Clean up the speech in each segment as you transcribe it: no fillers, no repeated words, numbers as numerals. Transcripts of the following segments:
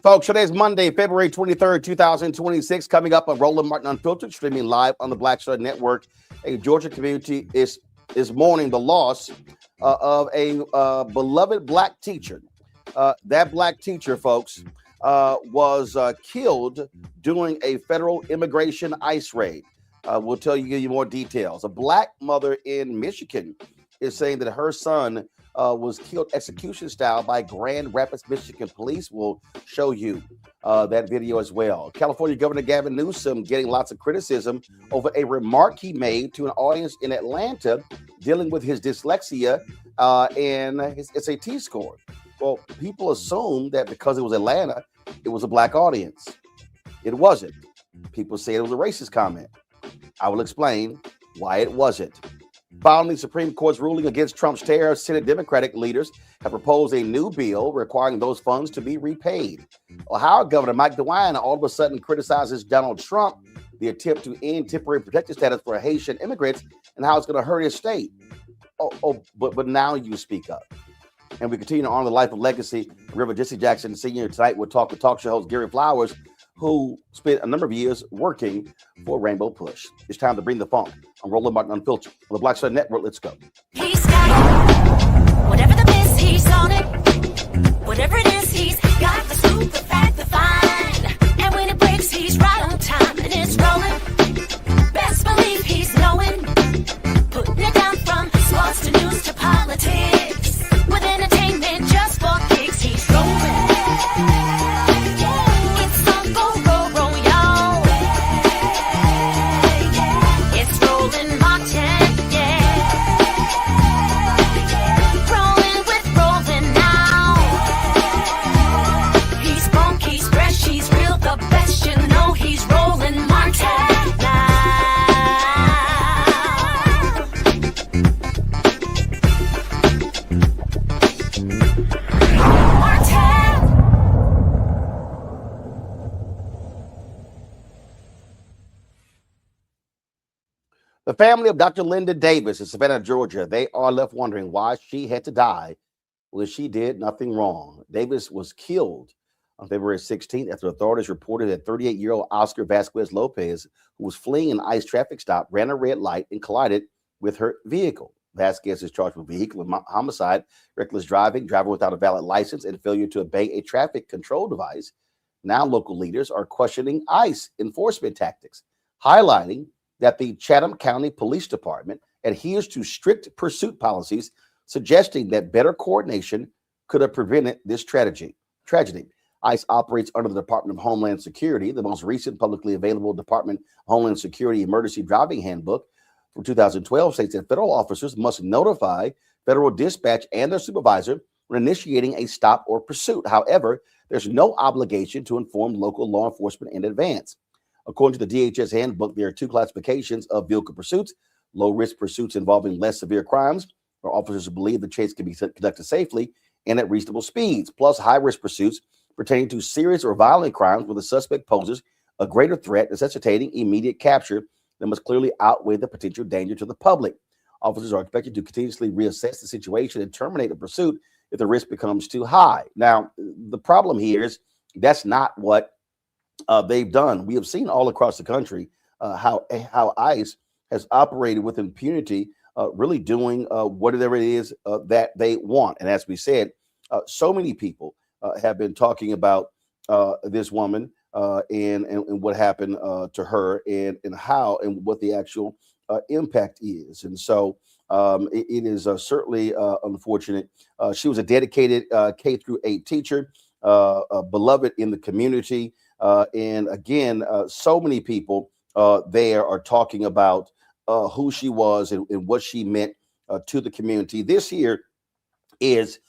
Folks, today's Monday, February 23rd, 2026. Coming up on Roland Martin Unfiltered, streaming live on the Black Star Network. A Georgia community is mourning the loss of a beloved black teacher. That black teacher, folks, was killed during a federal immigration ICE raid. We'll give you more details. A black mother in Michigan is saying that her son was killed execution style by Grand Rapids, Michigan police. We'll show you that video as well. California Governor Gavin Newsom getting lots of criticism over a remark he made to an audience in Atlanta dealing with his dyslexia and his SAT score. Well, people assume that because it was Atlanta, it was a black audience. It wasn't. People say it was a racist comment. I will explain why it wasn't. Following the Supreme Court's ruling against Trump's tariffs, Senate Democratic leaders have proposed a new bill requiring those funds to be repaid. Ohio Governor Mike DeWine all of a sudden criticizes Donald Trump, the attempt to end temporary protected status for Haitian immigrants, and how it's going to hurt his state. But now you speak up. And we continue to honor the life and legacy of Reverend Jesse Jackson Sr. Tonight we'll talk with talk show host Gary Flowers, who spent a number of years working for Rainbow Push. It's time to bring the funk on Roland Martin Unfiltered on the Black Star Network. Let's go. He's got whatever the miss, he's on it. Whatever it is, he's got the scoop, the fact, the find. And when it breaks, he's right on time and it's rolling. Best believe he's knowing. Putting it down from sports to news to politics. With entertainment just for kicks, he's rolling. The family of Dr. Linda Davis in Savannah, Georgia, they are left wondering why she had to die when she did nothing wrong. Davis was killed on February 16th after authorities reported that 38-year-old Oscar Vasquez Lopez, who was fleeing an ICE traffic stop, ran a red light and collided with her vehicle. Vasquez is charged with vehicular homicide, reckless driving, driving without a valid license, and failure to obey a traffic control device. Now local leaders are questioning ICE enforcement tactics, highlighting that the Chatham County Police Department adheres to strict pursuit policies, suggesting that better coordination could have prevented this tragedy. ICE operates under the Department of Homeland Security. The most recent publicly available Department of Homeland Security Emergency Driving Handbook from 2012 states that federal officers must notify federal dispatch and their supervisor when initiating a stop or pursuit. However, there's no obligation to inform local law enforcement in advance. According to the DHS handbook, there are two classifications of vehicle pursuits: low-risk pursuits involving less severe crimes, where officers believe the chase can be conducted safely and at reasonable speeds, plus high-risk pursuits pertaining to serious or violent crimes where the suspect poses a greater threat necessitating immediate capture that must clearly outweigh the potential danger to the public. Officers are expected to continuously reassess the situation and terminate the pursuit if the risk becomes too high. Now, the problem here is that's not what they've done. We have seen all across the country how ICE has operated with impunity, really doing whatever it is that they want. And as we said, so many people have been talking about this woman and what happened to her and how and what the actual impact is. And so it is certainly unfortunate. She was a dedicated K through 8 teacher, beloved in the community. And again, so many people there are talking about who she was and what she meant to the community. This here is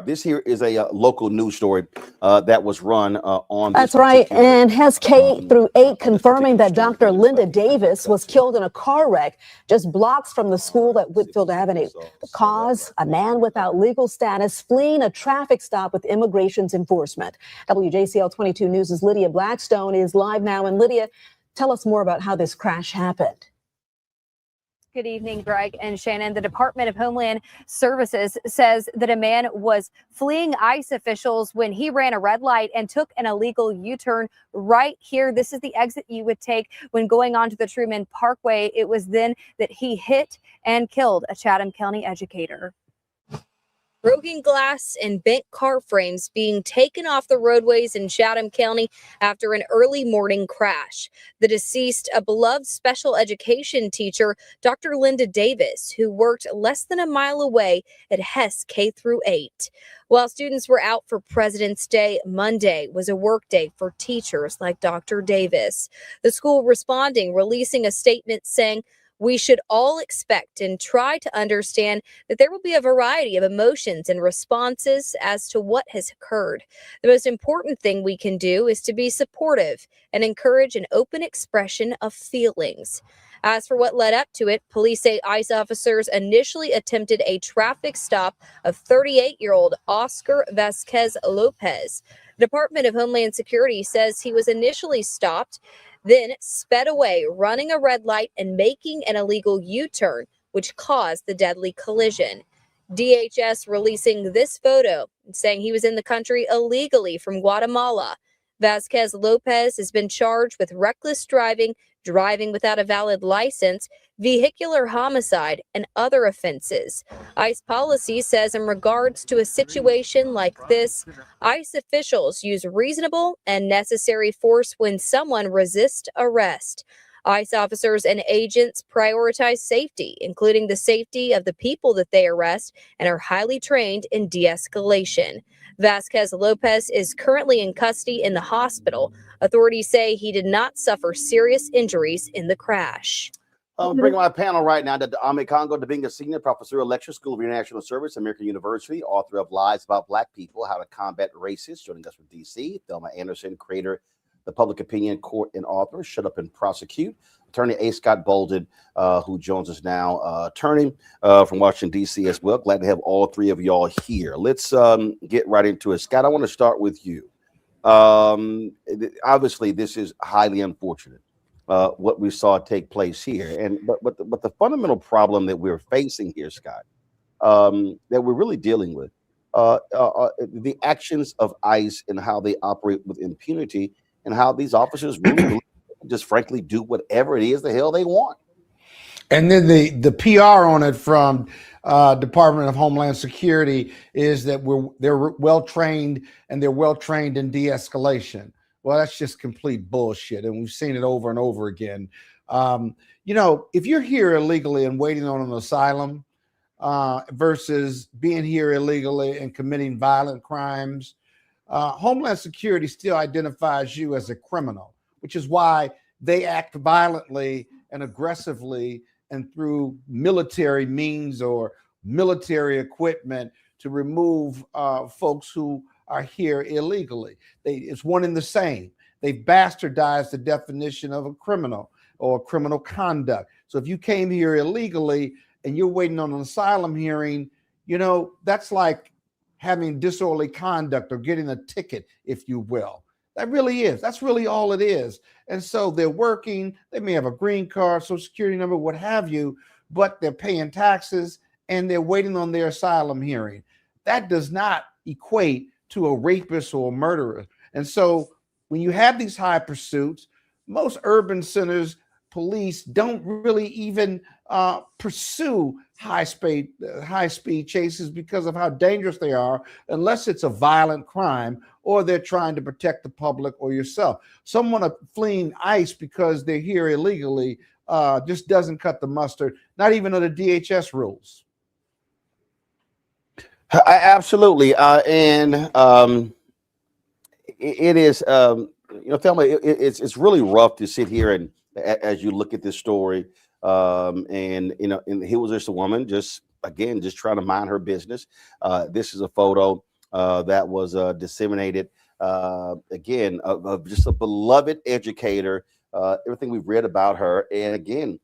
this here is a local news story that was run on. That's right. And has K through 8 confirming that Dr. Linda Davis was killed in a car wreck just blocks from the school at Whitfield Avenue. The cause, a man without legal status fleeing a traffic stop with immigration's enforcement. WJCL 22 News' Lydia Blackstone is live now. And Lydia, tell us more about how this crash happened. Good evening, Greg and Shannon. The Department of Homeland Services says that a man was fleeing ICE officials when he ran a red light and took an illegal U-turn right here. This is the exit you would take when going onto the Truman Parkway. It was then that he hit and killed a Chatham County educator. Broken glass and bent car frames being taken off the roadways in Chatham County after an early morning crash. The deceased, a beloved special education teacher, Dr. Linda Davis, who worked less than a mile away at Hess K through 8. While students were out for President's Day, Monday was a work day for teachers like Dr. Davis. The school responding, releasing a statement saying, "We should all expect and try to understand that there will be a variety of emotions and responses as to what has occurred. The most important thing we can do is to be supportive and encourage an open expression of feelings." As for what led up to it, police say ICE officers initially attempted a traffic stop of 38-year-old Oscar Vasquez Lopez. The Department of Homeland Security says he was initially stopped, then sped away, running a red light and making an illegal U-turn, which caused the deadly collision. DHS releasing this photo, saying he was in the country illegally from Guatemala. Vasquez Lopez has been charged with reckless driving, driving without a valid license, vehicular homicide, and other offenses. ICE policy says in regards to a situation like this, ICE officials use reasonable and necessary force when someone resists arrest. ICE officers and agents prioritize safety, including the safety of the people that they arrest, and are highly trained in de-escalation. Vasquez Lopez is currently in custody in the hospital. Authorities say he did not suffer serious injuries in the crash. Bring my panel right now, Dr. Ame Congo, being a senior professor of lecture, School of International Service, American University, author of Lies About Black People, How to Combat Racism, joining us from D.C. Thelma Anderson, creator, The Public Opinion Court, and author, Shut Up and Prosecute. Attorney A. Scott Bolden, who joins us now, attorney from Washington, D.C. as well. Glad to have all three of y'all here. Let's get right into it. Scott, I want to start with you. Obviously, this is highly unfortunate, what we saw take place here. But the fundamental problem that we're facing here, Scott, that we're really dealing with, the actions of ICE and how they operate with impunity and how these officers really just frankly do whatever it is the hell they want. And then the PR on it from Department of Homeland Security is that they're well trained and they're well trained in de-escalation. Well, that's just complete bullshit, and we've seen it over and over again. If you're here illegally and waiting on an asylum versus being here illegally and committing violent crimes, Homeland Security still identifies you as a criminal, which is why they act violently and aggressively and through military means or military equipment to remove folks who are here illegally. It's one and the same. They've bastardized the definition of a criminal or criminal conduct. So if you came here illegally and you're waiting on an asylum hearing, you know, that's like having disorderly conduct or getting a ticket, if you will. That really is. That's really all it is. And so they're working. They may have a green card, social security number, what have you, but they're paying taxes and they're waiting on their asylum hearing. That does not equate to a rapist or a murderer. And so when you have these high pursuits, most urban centers, police don't really even pursue high speed chases because of how dangerous they are, unless it's a violent crime or they're trying to protect the public or yourself. Someone fleeing ICE because they're here illegally just doesn't cut the mustard, not even under DHS rules. Absolutely. It is, you know, Thelma, it's really rough to sit here and as you look at this story, and you know, and here was just a woman just trying to mind her business. This is a photo that was disseminated again of just a beloved educator. Everything we've read about her, and again,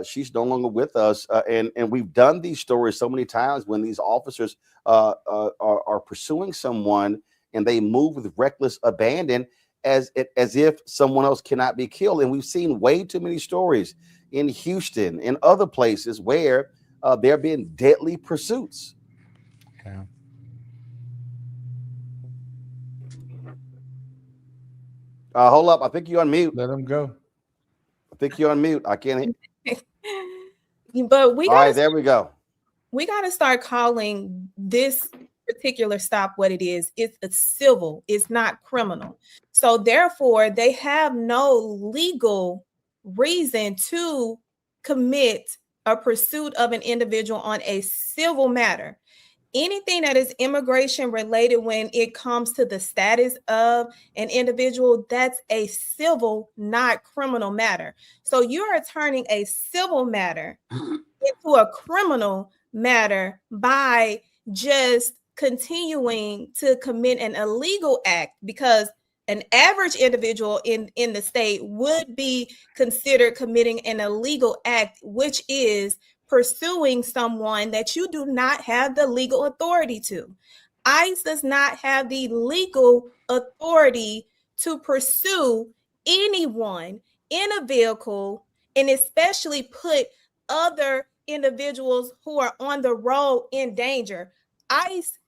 she's no longer with us. And we've done these stories so many times when these officers are pursuing someone and they move with reckless abandon as if someone else cannot be killed. And we've seen way too many stories in Houston and other places where there have been deadly pursuits. Okay. Hold up. I think you're on mute. Let them go. I think you're on mute. I can't hear. But we All right, there we go. We got to start calling this particular stop what it is. It's a civil, it's not criminal. So therefore, they have no legal reason to commit a pursuit of an individual on a civil matter. Anything that is immigration related, when it comes to the status of an individual, that's a civil, not criminal matter. So you are turning a civil matter into a criminal matter by just continuing to commit an illegal act, because an average individual in the state would be considered committing an illegal act, which is pursuing someone that you do not have the legal authority to. ICE does not have the legal authority to pursue anyone in a vehicle, and especially put other individuals who are on the road in danger. ICE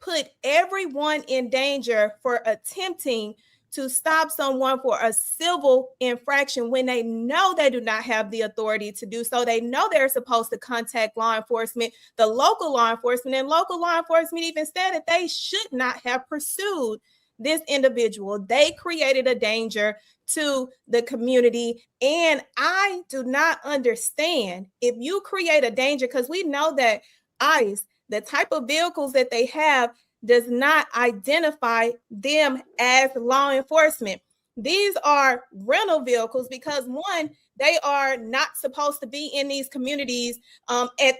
put everyone in danger for attempting to stop someone for a civil infraction when they know they do not have the authority to do so. They know they're supposed to contact law enforcement, the local law enforcement, and local law enforcement even said that they should not have pursued this individual. They created a danger to the community. And I do not understand, if you create a danger, because we know that ICE, the type of vehicles that they have, does not identify them as law enforcement. These are rental vehicles because, one, they are not supposed to be in these communities at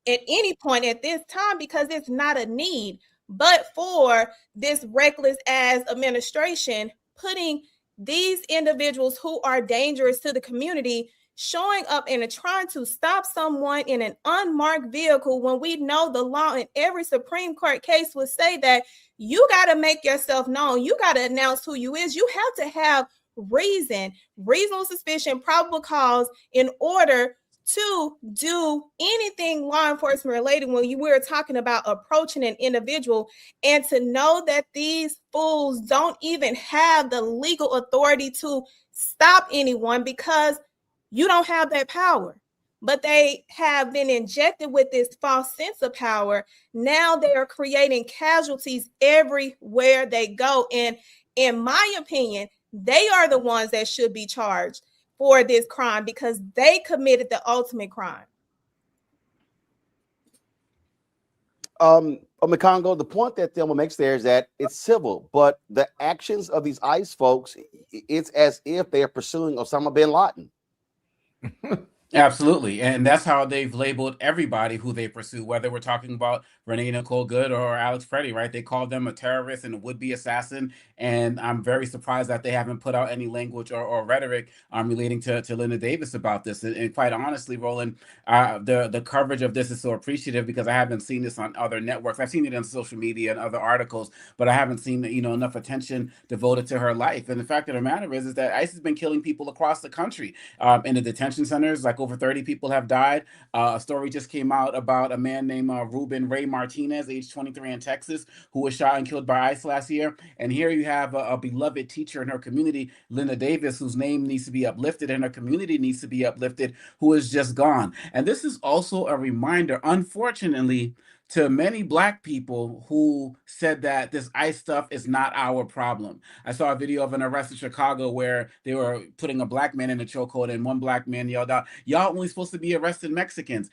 any point at this time because it's not a need. But for this reckless as administration, putting these individuals who are dangerous to the community, showing up and trying to stop someone in an unmarked vehicle, when we know the law in every Supreme Court case would say that you got to make yourself known. You got to announce who you is. You have to have reasonable suspicion, probable cause in order to do anything law enforcement related when you were talking about approaching an individual, and to know that these fools don't even have the legal authority to stop anyone because you don't have that power. But they have been injected with this false sense of power. Now they are creating casualties everywhere they go. And in my opinion, they are the ones that should be charged for this crime because they committed the ultimate crime. Congo, the point that Thelma makes there is that it's civil, but the actions of these ICE folks, it's as if they are pursuing Osama bin Laden. Absolutely. And that's how they've labeled everybody who they pursue, whether we're talking about Renee Nicole Good or Alex Preddy, right? They called them a terrorist and a would-be assassin. And I'm very surprised that they haven't put out any language or rhetoric relating to Linda Davis about this. And quite honestly, Roland, the coverage of this is so appreciative because I haven't seen this on other networks. I've seen it on social media and other articles, but I haven't seen enough attention devoted to her life. And the fact of the matter is that ICE has been killing people across the country. In the detention centers, like over 30 people have died. A story just came out about a man named Ruben Ray Martinez, age 23 in Texas, who was shot and killed by ICE last year. And here you have a beloved teacher in her community, Linda Davis, whose name needs to be uplifted and her community needs to be uplifted, who is just gone. And this is also a reminder, unfortunately, to many Black people who said that this ICE stuff is not our problem. I saw a video of an arrest in Chicago where they were putting a Black man in a chokehold and one Black man yelled out, "Y'all only supposed to be arresting Mexicans."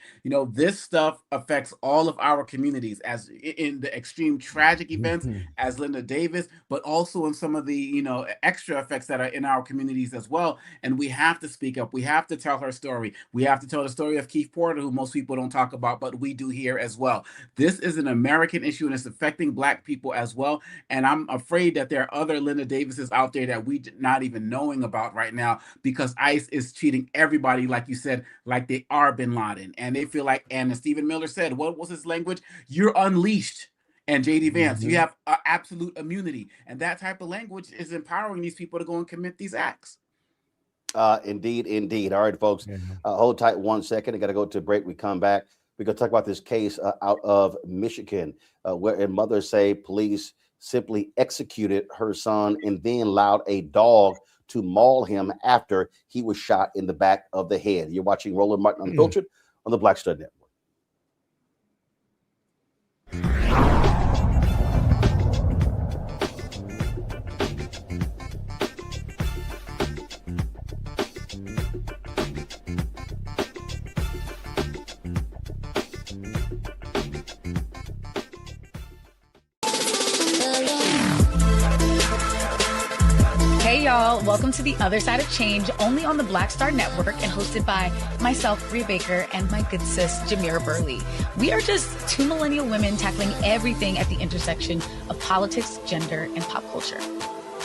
This stuff affects all of our communities, as in the extreme tragic events as Linda Davis, but also in some of the extra effects that are in our communities as well. And we have to speak up. We have to tell her story. We have to tell the story of Keith Porter, who most people don't talk about, but we do here as well. This is an American issue and it's affecting Black people as well. And I'm afraid that there are other Linda Davises out there that we're not even knowing about right now because ICE is treating everybody, like you said, like they are Bin Laden. And they feel like, and as Stephen Miller said, what was his language? You're unleashed. And JD Vance, you have absolute immunity. And that type of language is empowering these people to go and commit these acts. Indeed. All right, folks, hold tight 1 second. I got to go to a break. We come back. We're going to talk about this case out of Michigan, where mothers say police simply executed her son and then allowed a dog to maul him after he was shot in the back of the head. You're watching Roland Martin Unfiltered on the Black Stud Network. Hey y'all, welcome to The Other Side of Change, only on the Black Star Network and hosted by myself, Rhea Baker, and my good sis, Jamira Burley. We are just two millennial women tackling everything at the intersection of politics, gender, and pop culture.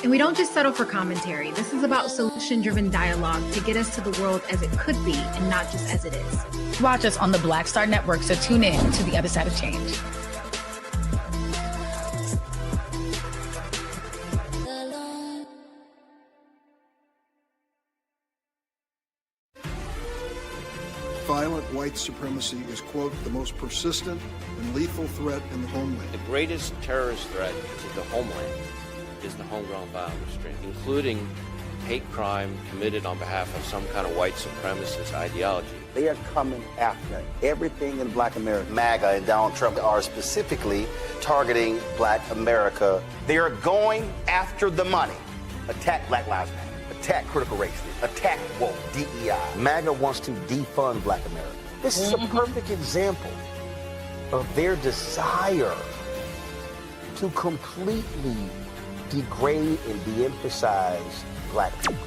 And we don't just settle for commentary. This is about solution-driven dialogue to get us to the world as it could be and not just as it is. Watch us on the Black Star Network, so tune in to The Other Side of Change. Violent white supremacy is, quote, the most persistent and lethal threat in the homeland. The greatest terrorist threat to the homeland is the homegrown violence stream, including hate crime committed on behalf of some kind of white supremacist ideology. They are coming after everything in Black America. MAGA and Donald Trump are specifically targeting Black America. They are going after the money. Attack Black Lives Matter. Attack critical race theory, attack woke, DEI. MAGA wants to defund Black America. This is a perfect example of their desire to completely degrade and de-emphasize Black people.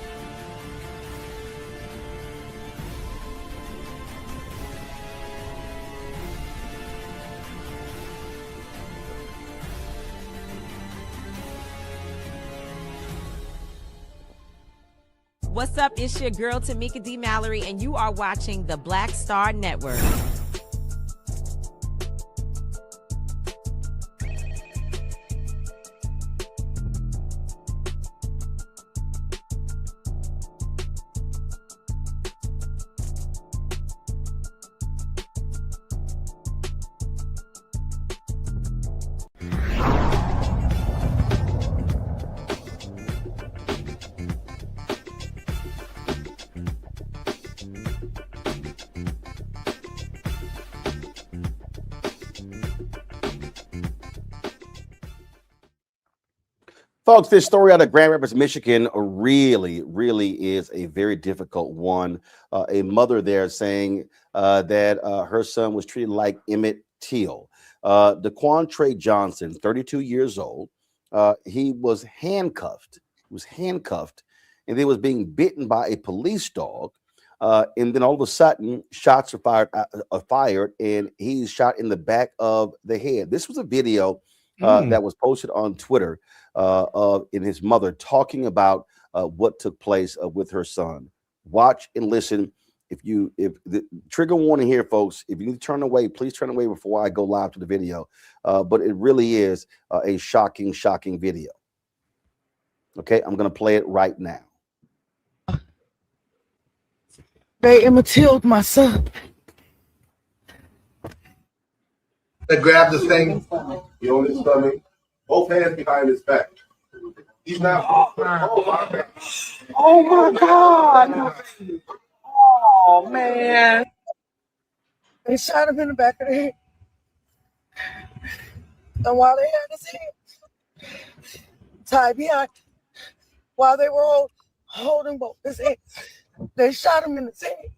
What's up? It's your girl, Tamika D. Mallory, and you are watching the Black Star Network. Folks, this story out of Grand Rapids, Michigan really is a very difficult one. A mother there saying that her son was treated like Emmett Till. Daquan Trey Johnson, 32 years old, he was handcuffed. And then was being bitten by a police dog. And then all of a sudden, shots are fired, and he's shot in the back of the head. This was a video that was posted on Twitter of his mother talking about what took place with her son. Watch and listen. If the trigger warning here, folks, if you need to turn away, please turn away before I go live to the video. But it really is a shocking video. Okay, I'm going to play it right now. They Matilda, my son. They grabbed the thing. He on his stomach, both hands behind his back. He's not. Oh my God. Oh my God. Oh man. They shot him in the back of the head. And while they had his head tied behind, while they were holding both his heads, they shot him in his head.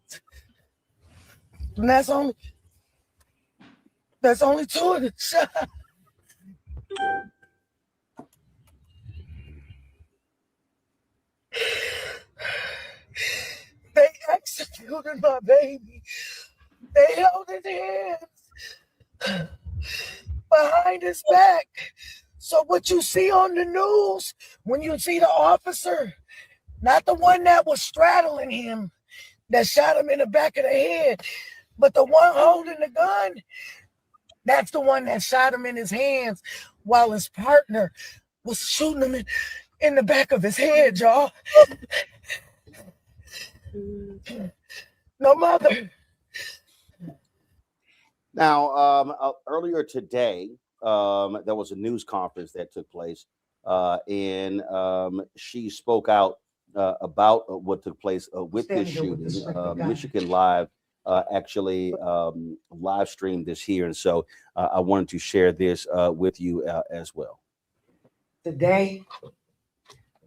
And that's only two of the shots. They executed my baby. They held his hands behind his back. So what you see on the news, when you see the officer, not the one that was straddling him, that shot him in the back of the head, but the one holding the gun, that's the one that shot him in his hands while his partner was shooting him in the back of his head, y'all. No mother. Now, earlier today, there was a news conference that took place, and she spoke out about what took place with this shooting. Michigan Live actually live streamed this here, and so I wanted to share this with you as well. Today,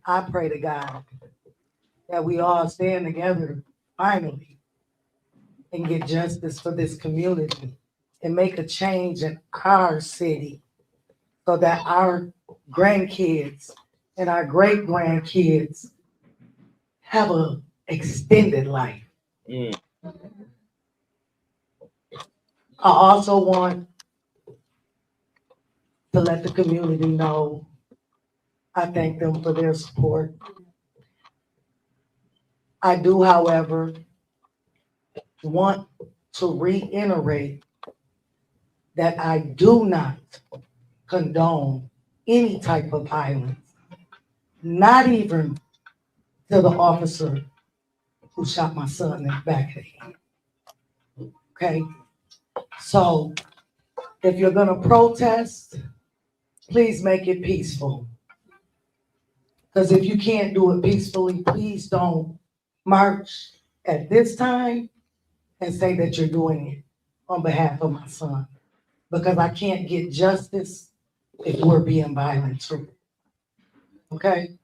I pray to God that we all stand together finally and get justice for this community and make a change in our city so that our grandkids and our great grandkids have an extended life. I also want to let the community know I thank them for their support. I do, however, want to reiterate that I do not condone any type of violence, not even to the officer who shot my son in the back of the head. Okay? So if you're gonna protest, please make it peaceful. Because if you can't do it peacefully, please don't march at this time and say that you're doing it on behalf of my son. Because I can't get justice if we're being violent too. Okay?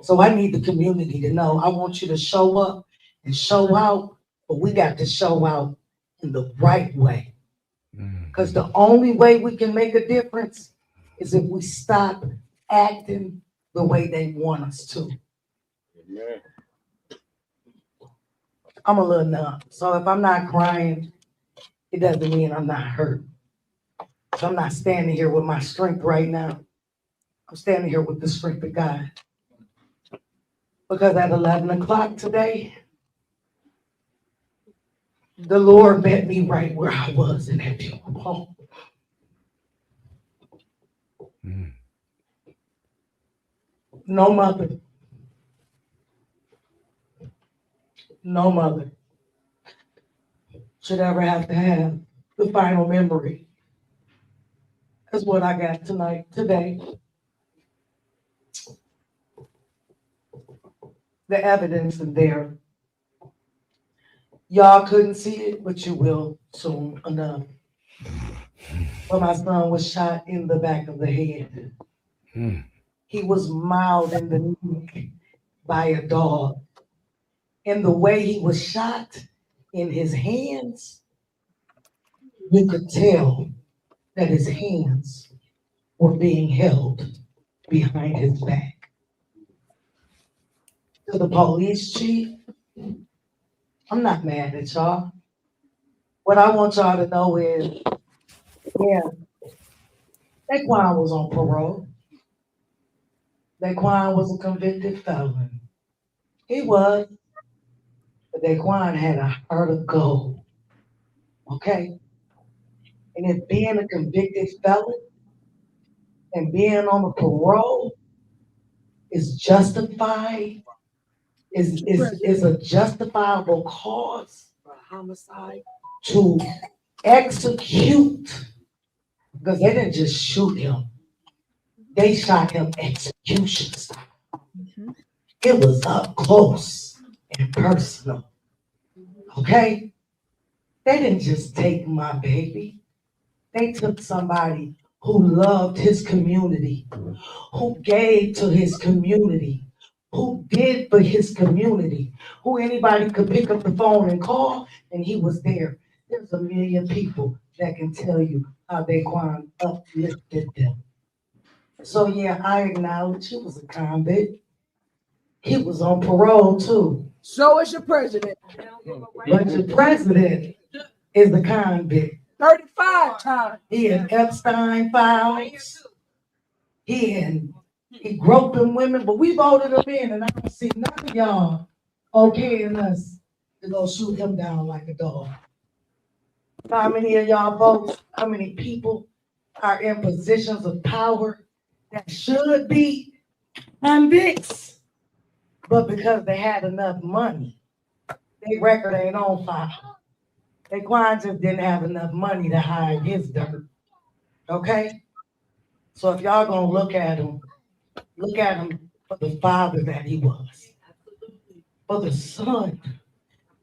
So I need the community to know I want you to show up and show out, but we got to show out in the right way. Because the only way we can make a difference is if we stop acting the way they want us to. I'm a little numb. So if I'm not crying, it doesn't mean I'm not hurt. So I'm not standing here with my strength right now. I'm standing here with the strength of God. Because at 11 o'clock today, the Lord met me right where I was in that funeral home. No mother. No mother should ever have to have the final memory. That's what I got today. The evidence is there. Y'all couldn't see it, but you will soon enough. But my son was shot in the back of the head. He was mauled in the neck by a dog. And the way he was shot in his hands, you could tell that his hands were being held behind his back. To the police chief, I'm not mad at y'all. What I want y'all to know is, yeah, Daquan was on parole. Daquan was a convicted felon. He was. But Daquan had a heart of gold. Okay? And if being a convicted felon and being on a parole is justified, is a justifiable cause for homicide to execute, because they didn't just shoot him, they shot him execution style. It was up close and personal. Okay? They didn't just take my baby. They took somebody who loved his community, who gave to his community, who did for his community, who anybody could pick up the phone and call, and he was there. There's a million people that can tell you how Daquan uplifted them. So yeah, I acknowledge he was a convict. He was on parole too. So is your president. But your president is the convict. 35 times. He had Epstein files. He groping women, but we voted him in, and I don't see none of y'all okaying us to go shoot him down like a dog. How many of y'all votes, how many people are in positions of power that should be convicts, but because they had enough money, their record ain't on file. Daquan just didn't have enough money to hide his dirt. Okay? So if y'all gonna look at him for the father that he was, for the son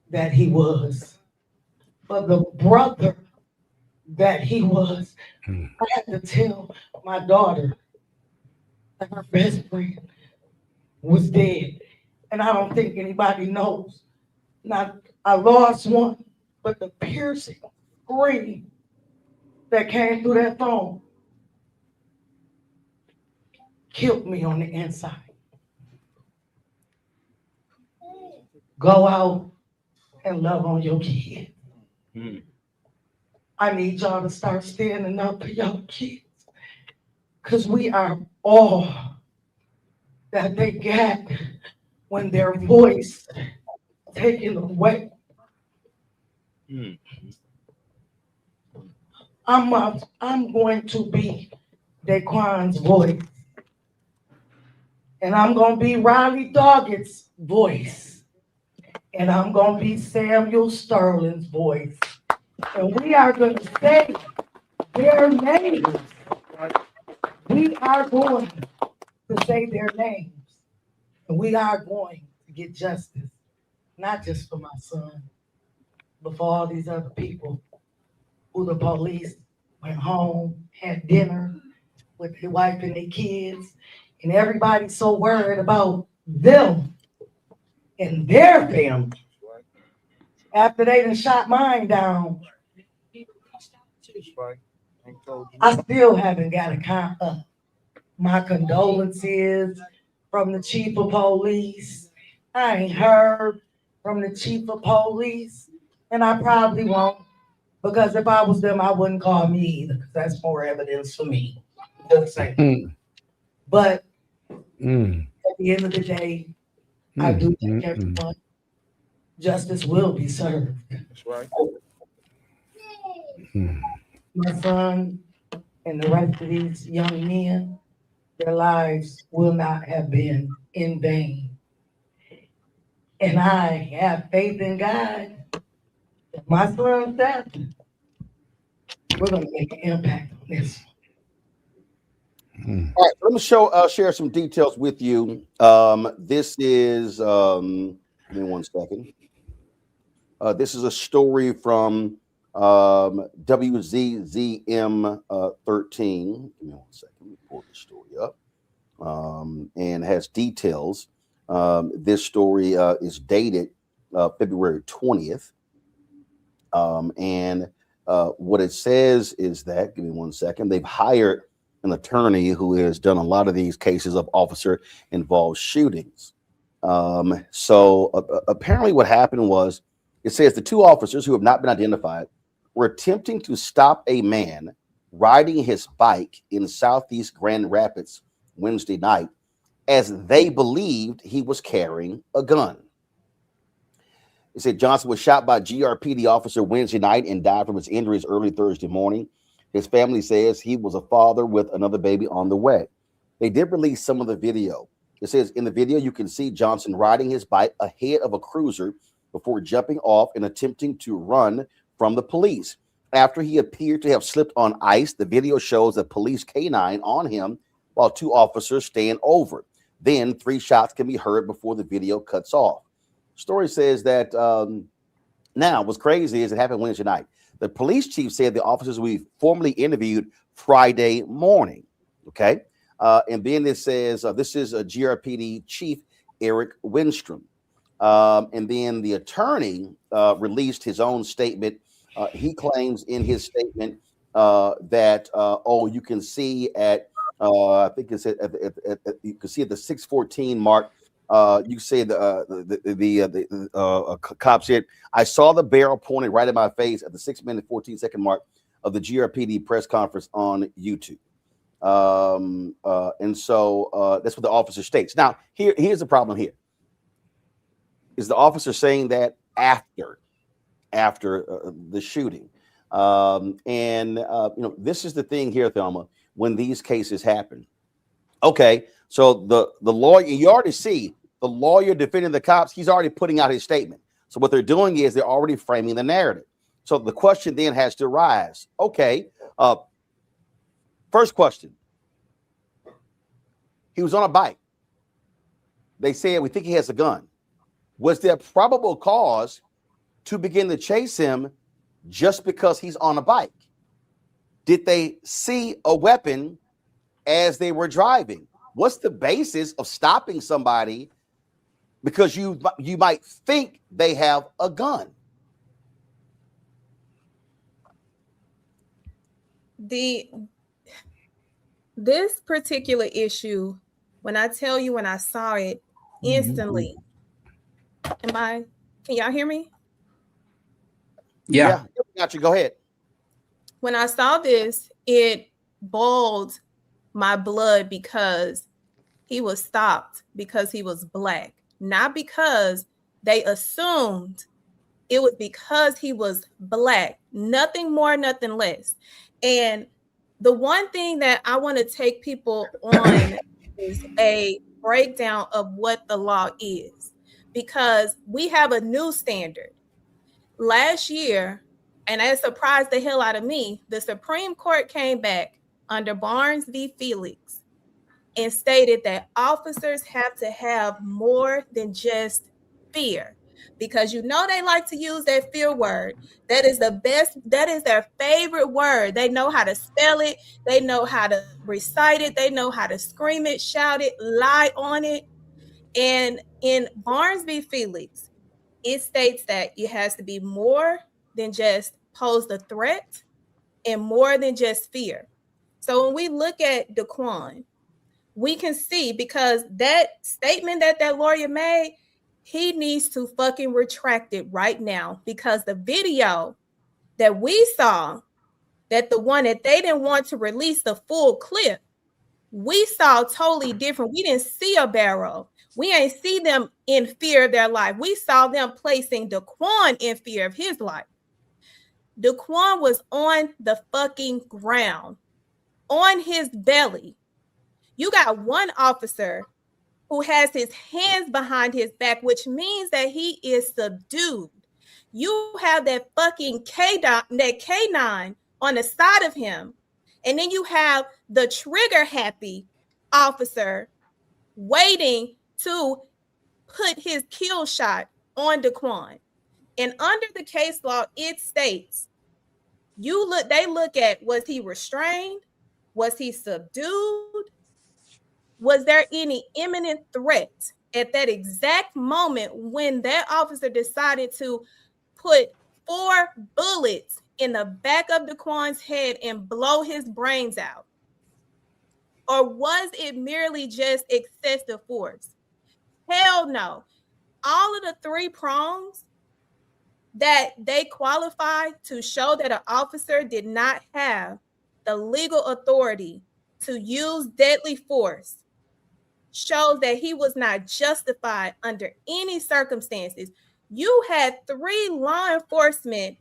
that he was, for the brother that he was. I had to tell my daughter that her best friend was dead. And I don't think anybody knows. Now, I lost one, but the piercing scream that came through that phone killed me on the inside. Go out and love on your kids. I need y'all to start standing up for your kids, because we are all that they got when their voice taken away. I'm going to be Daquan's voice, and I'm going to be Riley Doggett's voice, and I'm going to be Samuel Sterling's voice, and we are going to say their names. We are going to say their names, and we are going to get justice, not just for my son, but for all these other people who the police went home, had dinner with their wife and their kids, and everybody's so worried about them and their family. After they done shot mine down, I still haven't got a count up. My condolences from the chief of police. I ain't heard from the chief of police, and I probably won't, because if I was them, I wouldn't call me either, because that's more evidence for me. Just saying. But at the end of the day, I do think everyone, justice will be served. That's right. My son and the rest of these young men, their lives will not have been in vain. And I have faith in God that my son's death, we're going to make an impact on this. All right, let me share some details with you. This is, give me 1 second. This is a story from WZZM 13. Give me 1 second. Let me pull the story up. And has details. This story is dated February 20th. And what it says is that, give me 1 second, they've hired an attorney who has done a lot of these cases of officer-involved shootings. So apparently what happened was It says the two officers who have not been identified were attempting to stop a man riding his bike in Southeast Grand Rapids Wednesday night as they believed he was carrying a gun. It said Johnson was shot by a GRPD officer Wednesday night and died from his injuries early Thursday morning. His family says he was a father with another baby on the way. They did release some of the video. It says in the video, you can see Johnson riding his bike ahead of a cruiser before jumping off and attempting to run from the police. After he appeared to have slipped on ice, the video shows a police canine on him while two officers stand over. Then 3 shots can be heard before the video cuts off. Story says that now what's crazy is it happened Wednesday night. The police chief said the officers we formally interviewed Friday morning. Okay. And then it says this is a GRPD chief, Eric Winstrom. And then the attorney released his own statement. He claims in his statement that you can see at I think it's at you can see at the 6:14 mark. You say the cop said, "I saw the barrel pointed right at my face at the 6-minute 14-second mark of the GRPD press conference on YouTube." And so that's what the officer states. Now, here's the problem. Here is the officer saying that after the shooting, this is the thing here, Thelma. When these cases happen, okay. So the lawyer, you already see the lawyer defending the cops. He's already putting out his statement. So what they're doing is they're already framing the narrative. So the question then has to rise. Okay. First question. He was on a bike. They said, we think he has a gun. Was there probable cause to begin to chase him just because he's on a bike? Did they see a weapon as they were driving? What's the basis of stopping somebody because you might think they have a gun? This particular issue, when I tell you, when I saw it instantly, can y'all hear me? Yeah. Got you. Go ahead. When I saw this, it boiled my blood because he was stopped because he was Black, not because they assumed it was because he was Black. Nothing more, nothing less. And the one thing that I want to take people on is a breakdown of what the law is, because we have a new standard. Last year, and it surprised the hell out of me, the Supreme Court came back under Barnes v. Felix and stated that officers have to have more than just fear, because they like to use that fear word. That is the best, that is their favorite word. They know how to spell it, they know how to recite it, they know how to scream it, shout it, lie on it. And in Barnes v. Felix, it states that it has to be more than just pose the threat and more than just fear. So when we look at Daquan, we can see, because that statement that lawyer made, he needs to fucking retract it right now, because the video that we saw, that the one that they didn't want to release the full clip, we saw totally different. We didn't see a barrel. We ain't see them in fear of their life. We saw them placing Daquan in fear of his life. Daquan was on the fucking ground, on his belly. You got one officer who has his hands behind his back, which means that he is subdued. You have that fucking K9 on the side of him, and then you have the trigger happy officer waiting to put his kill shot on Daquan. And under the case law, it states, they look at, was he restrained? Was he subdued? Was there any imminent threat at that exact moment when that officer decided to put 4 bullets in the back of Daquan's head and blow his brains out? Or was it merely just excessive force? Hell no. All of the 3 prongs that they qualify to show that an officer did not have the legal authority to use deadly force shows that he was not justified under any circumstances. You had 3 law enforcement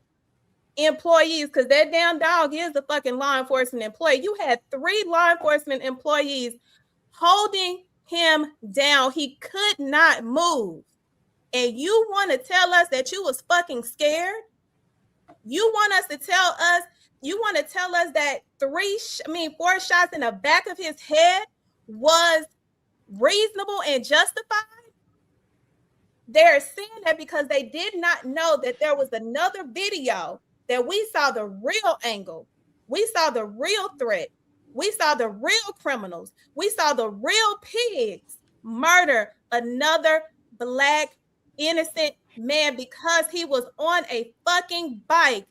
employees, because that damn dog is the fucking law enforcement employee. You had 3 law enforcement employees holding him down. He could not move. And you want to tell us that you was fucking scared? You want to tell us that 4 shots in the back of his head was reasonable and justified? They're saying that because they did not know that there was another video that we saw the real angle. We saw the real threat. We saw the real criminals. We saw the real pigs murder another Black innocent man because he was on a fucking bike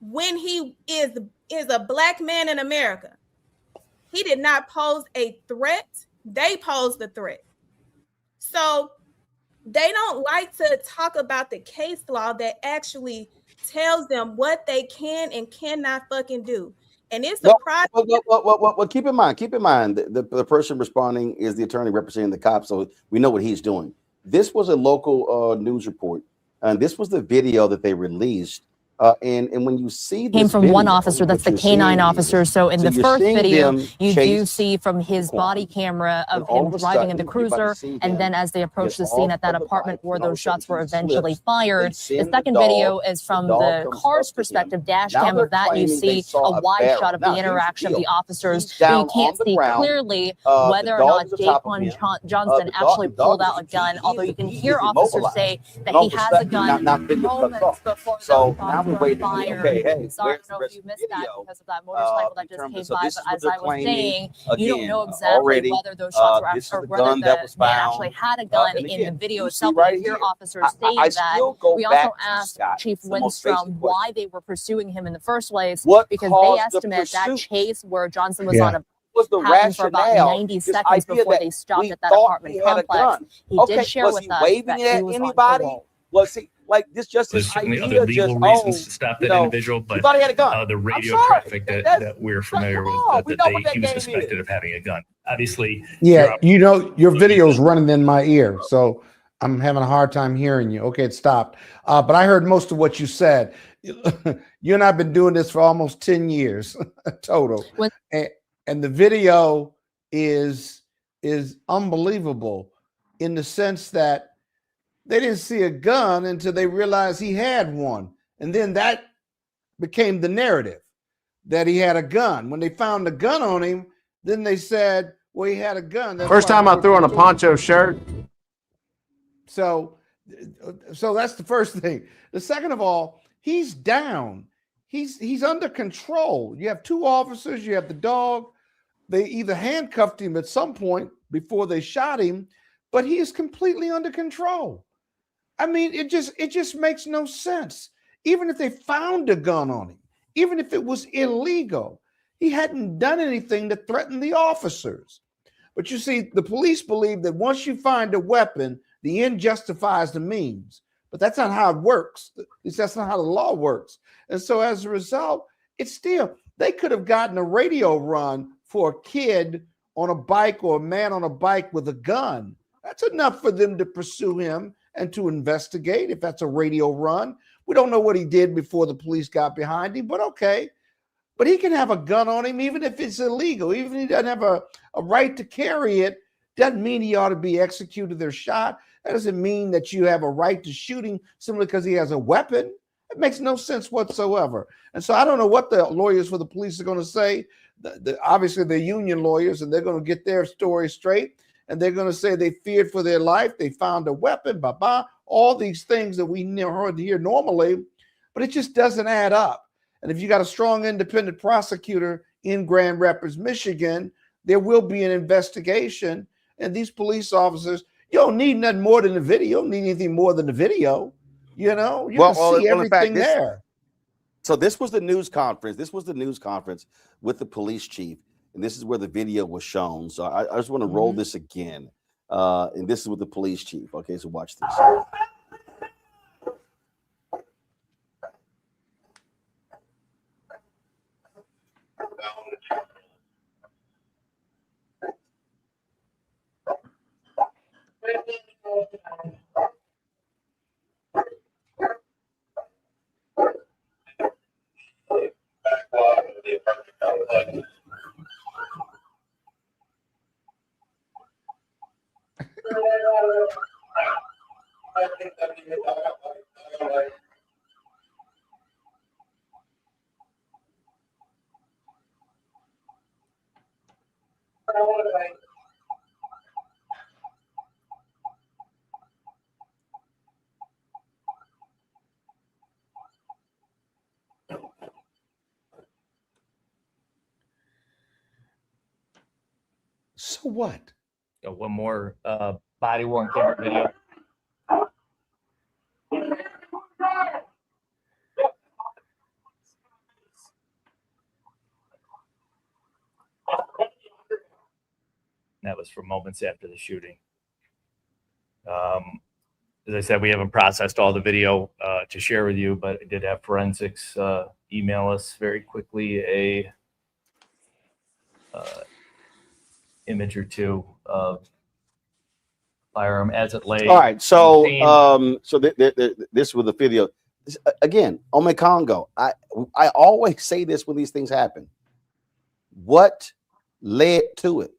when he is a Black man in America. He did not pose a threat. They posed the threat. So they don't like to talk about the case law that actually tells them what they can and cannot fucking do. And it's a project. Well, keep in mind, the person responding is the attorney representing the cops, so we know what he's doing. This was a local news report, and this was the video that they released. And when you see this came from video, one officer, that's the canine officer. So in the first video, you do see from his body camera of him driving in the cruiser, and then as they approach the scene at that apartment where those shots were eventually fired. The second video is from the car's perspective, dash cam of that. You see a wide shot of the interaction of the officers, but you can't see clearly whether or not Daquan Johnson actually pulled out a gun, although you can hear officers say that he has a gun moments before the fire. Okay, hey, sorry, I don't know if you missed that because of that motorcycle that just came by. But as I was saying, you don't know exactly whether those shots were actually, or whether the man actually had a gun in the video itself. You hear officers saying that. We also asked Chief Windstrom why they were pursuing him in the first place, because they estimate that chase where Johnson was on a happened for about 90 seconds before they stopped at that apartment complex. He did share with us that he was on parole. Well, see, like this just there's certainly other legal reasons to stop that individual, but thought he had a gun. The radio traffic that we're familiar with, that he was suspected of having a gun. Obviously, yeah, you know, your video's running in my ear, so I'm having a hard time hearing you. Okay, it stopped. But I heard most of what you said. You and I've been doing this for almost 10 years total. And the video is unbelievable in the sense that they didn't see a gun until they realized he had one. And then that became the narrative, that he had a gun. When they found the gun on him, then they said, well, he had a gun. That's first time I threw on a poncho shirt. So that's the first thing. The second of all, he's down. He's under control. You have 2 officers, you have the dog. They either handcuffed him at some point before they shot him, but he is completely under control. I mean, it just makes no sense. Even if they found a gun on him, even if it was illegal, he hadn't done anything to threaten the officers. But you see, the police believe that once you find a weapon, the end justifies the means. But that's not how it works. At least that's not how the law works. And so as a result, they could have gotten a radio run for a kid on a bike or a man on a bike with a gun. That's enough for them to pursue him and to investigate if that's a radio run. We don't know what he did before the police got behind him, but okay. But he can have a gun on him even if it's illegal. Even if he doesn't have a right to carry it, doesn't mean he ought to be executed or shot. That doesn't mean that you have a right to shoot him simply because he has a weapon. It makes no sense whatsoever. And so I don't know what the lawyers for the police are going to say. Obviously, they're union lawyers, and they're going to get their story straight. And they're going to say they feared for their life. They found a weapon, all these things that we never heard here normally, but it just doesn't add up. And if you got a strong independent prosecutor in Grand Rapids, Michigan, there will be an investigation. And these police officers, you don't need nothing more than the video. You don't need anything more than the video. You know, you can see everything there. So this was the news conference. This was the news conference with the police chief. And this is where the video was shown. So I just want to roll this again. And this is with the police chief. Okay, so watch this. So what? One more body worn camera video. That was for moments after the shooting. As I said, we haven't processed all the video to share with you, but I did have forensics email us very quickly a image or two of firearm as it lay. All right, so this was the video. Again, Ome Congo. I always say this when these things happen. What led to it?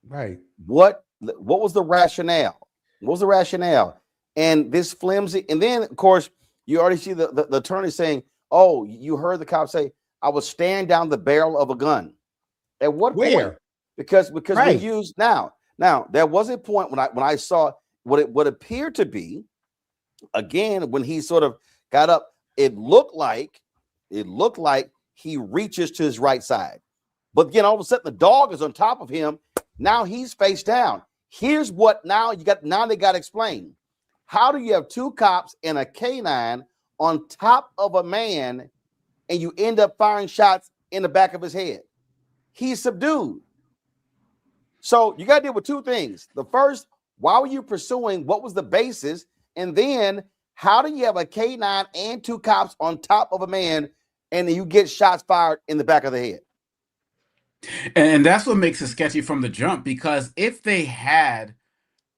Right. What was the rationale? What was the rationale? And this flimsy, and then of course you already see the attorney saying, "Oh, you heard the cop say I was staring down the barrel of a gun." At what point? Because right. we used now there was a point when I saw what appeared to be, again, when he sort of got up, it looked like he reaches to his right side, but again, all of a sudden the dog is on top of him. Now he's face down. Here's what now they got to explain. How do you have two cops and a canine on top of a man and you end up firing shots in the back of his head? He's subdued. So you got to deal with two things. The first, why were you pursuing? What was the basis? And then how do you have a canine and two cops on top of a man and then you get shots fired in the back of the head? And that's what makes it sketchy from the jump, because if they had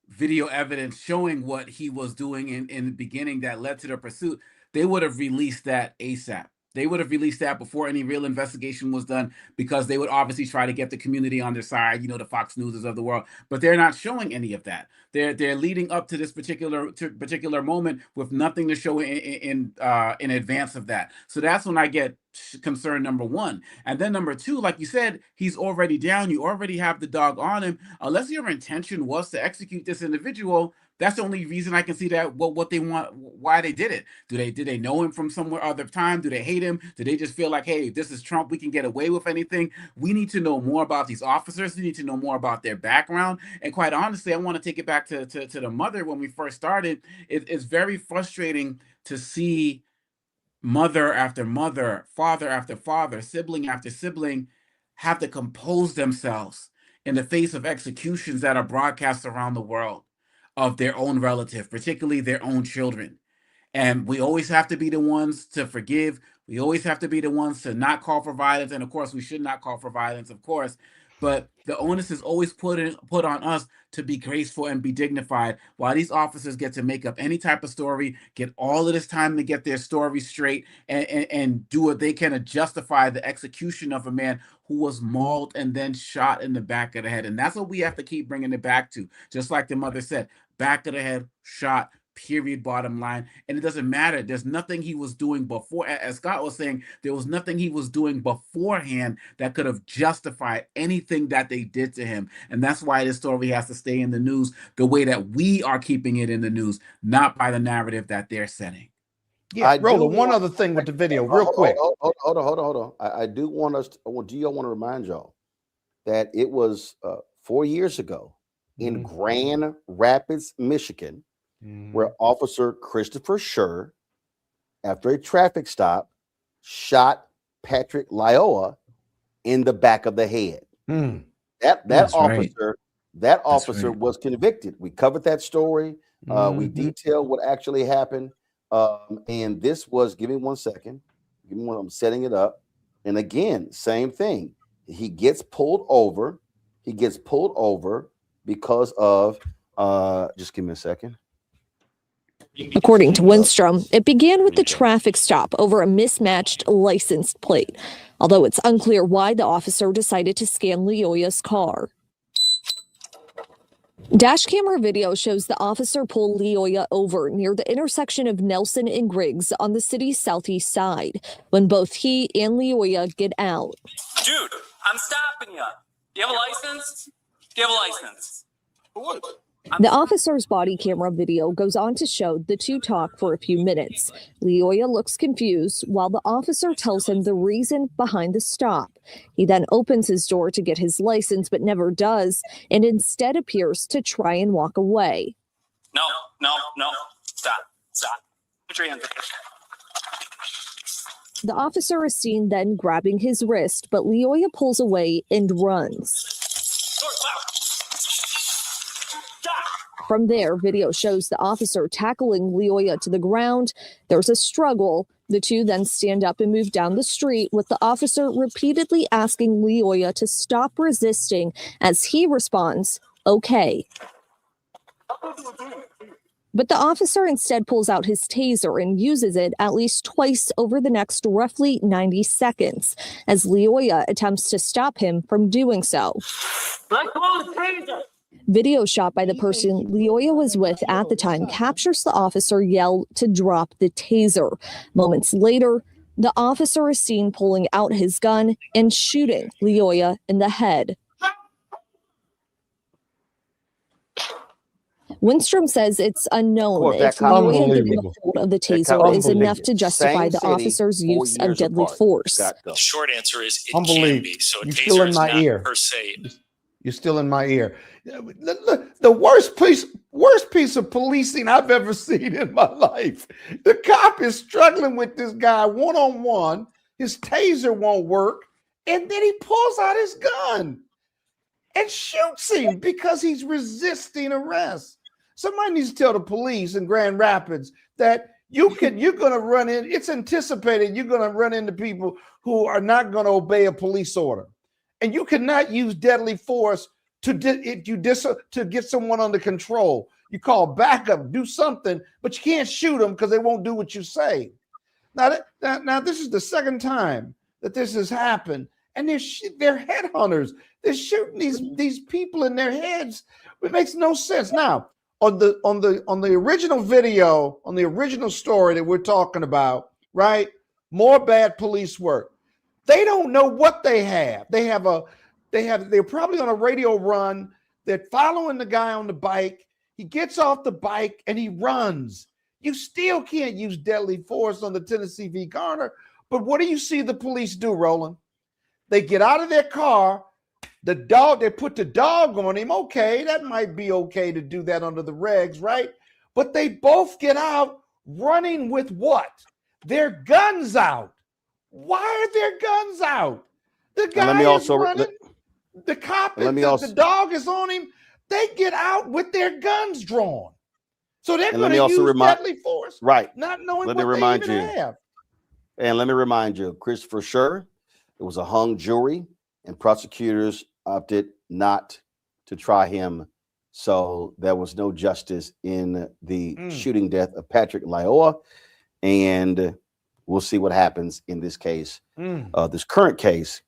video evidence showing what he was doing in the beginning that led to the pursuit, they would have released that ASAP. They would have released that before any real investigation was done, because they would obviously try to get the community on their side, the Fox Newses of the world. But they're not showing any of that. They're leading up to this particular moment with nothing to show in advance of that. So that's when I get concern, number one. And then number two, like you said, he's already down. You already have the dog on him. Unless your intention was to execute this individual, that's the only reason I can see that what they want, why they did it. Did they know him from somewhere other time? Do they hate him? Do they just feel like, hey, this is Trump, we can get away with anything? We need to know more about these officers. We need to know more about their background. And quite honestly, I want to take it back to the mother when we first started. It's very frustrating to see mother after mother, father after father, sibling after sibling have to compose themselves in the face of executions that are broadcast around the world of their own relative, particularly their own children. And we always have to be the ones to forgive. We always have to be the ones to not call for violence. And of course, we should not call for violence, of course. But the onus is always put on us to be graceful and be dignified, while these officers get to make up any type of story, get all of this time to get their story straight, and do what they can to justify the execution of a man who was mauled and then shot in the back of the head. And that's what we have to keep bringing it back to. Just like the mother said, back of the head, shot, period, bottom line. And it doesn't matter. There's nothing he was doing before. As Scott was saying, there was nothing he was doing beforehand that could have justified anything that they did to him. And that's why this story has to stay in the news the way that we are keeping it in the news, not by the narrative that they're setting. Yeah, Roland, one other thing with the video, real quick. Hold on. I do want us to, I want to remind y'all that it was 4 years ago in Grand Rapids, Michigan, where Officer Christopher Scher, after a traffic stop, shot Patrick Lyoa in the back of the head. That officer was convicted. We covered that story. We detailed what actually happened. And this was, give me 1 second. I'm setting it up. And again, same thing. He gets pulled over. Because of, just give me a second. According to Winstrom, it began with the traffic stop over a mismatched license plate, although it's unclear why the officer decided to scan Lyoya's car. Dash camera video shows the officer pull Lyoya over near the intersection of Nelson and Griggs on the city's southeast side when both he and Lyoya get out. Dude, I'm stopping you. Do you have a license? Do you have a license? What? The officer's body camera video goes on to show the two talk for a few minutes. Leoya looks confused while the officer tells him the reason behind the stop. He then opens his door to get his license, but never does, and instead appears to try and walk away. No. Stop. Put your hands up. The officer is seen then grabbing his wrist, but Leoya pulls away and runs. From there, video shows the officer tackling Leoya to the ground. There's a struggle. The two then stand up and move down the street, with the officer repeatedly asking Leoya to stop resisting as he responds, "Okay." But the officer instead pulls out his taser and uses it at least twice over the next roughly 90 seconds as Leoya attempts to stop him from doing so. Video shot by the person Leoya was with at the time captures the officer yell to drop the taser. Moments later, the officer is seen pulling out his gun and shooting Leoya in the head. Winstrom says it's unknown if Leoya getting a hold of the taser is enough to justify the officer's use of deadly force. The short answer is it Unbelievable. can be. So a You're taser still in is my not ear. per se. You're still in my ear. The worst piece of policing I've ever seen in my life. The cop is struggling with this guy one-on-one. His taser won't work. And then he pulls out his gun and shoots him because he's resisting arrest. Somebody needs to tell the police in Grand Rapids that you're going to run in. It's anticipated you're going to run into people who are not going to obey a police order. And you cannot use deadly force to get someone under control. You call backup, do something, but you can't shoot them because they won't do what you say. Now this is the second time that this has happened, and they're headhunters. They're shooting these people in their heads. It makes no sense. Now, on the original video, on the original story that we're talking about, right? More bad police work. They don't know what they have. They're probably on a radio run. They're following the guy on the bike. He gets off the bike and he runs. You still can't use deadly force on the Tennessee v. Garner. But what do you see the police do, Roland? They get out of their car. They put the dog on him. Okay, that might be okay to do that under the regs, right? But they both get out running with what? Their guns out. Why are their guns out? The guy is running. The cop, the dog is on him. They get out with their guns drawn. So they're going to use deadly force, right? Not knowing what they even have. And let me remind you, Christopher Scher, it was a hung jury, and prosecutors opted not to try him. So there was no justice in the shooting death of Patrick Leoya. And we'll see what happens in this case, this current case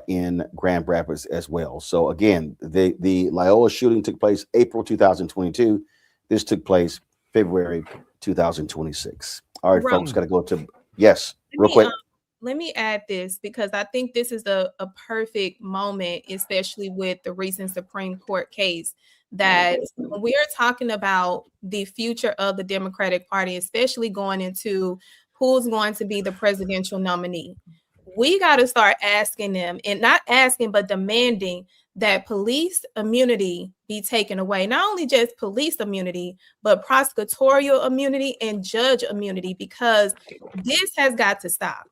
in Grand Rapids as well. So again, the Leoya shooting took place April 2022. This took place February 2026. All right, folks, got to go to, yes, real quick. Let me add this because I think this is a perfect moment, especially with the recent Supreme Court case, that we're talking about the future of the Democratic Party, especially going into who's going to be the presidential nominee. We got to start asking them, and not asking, but demanding that police immunity be taken away. Not only just police immunity, but prosecutorial immunity and judge immunity, because this has got to stop.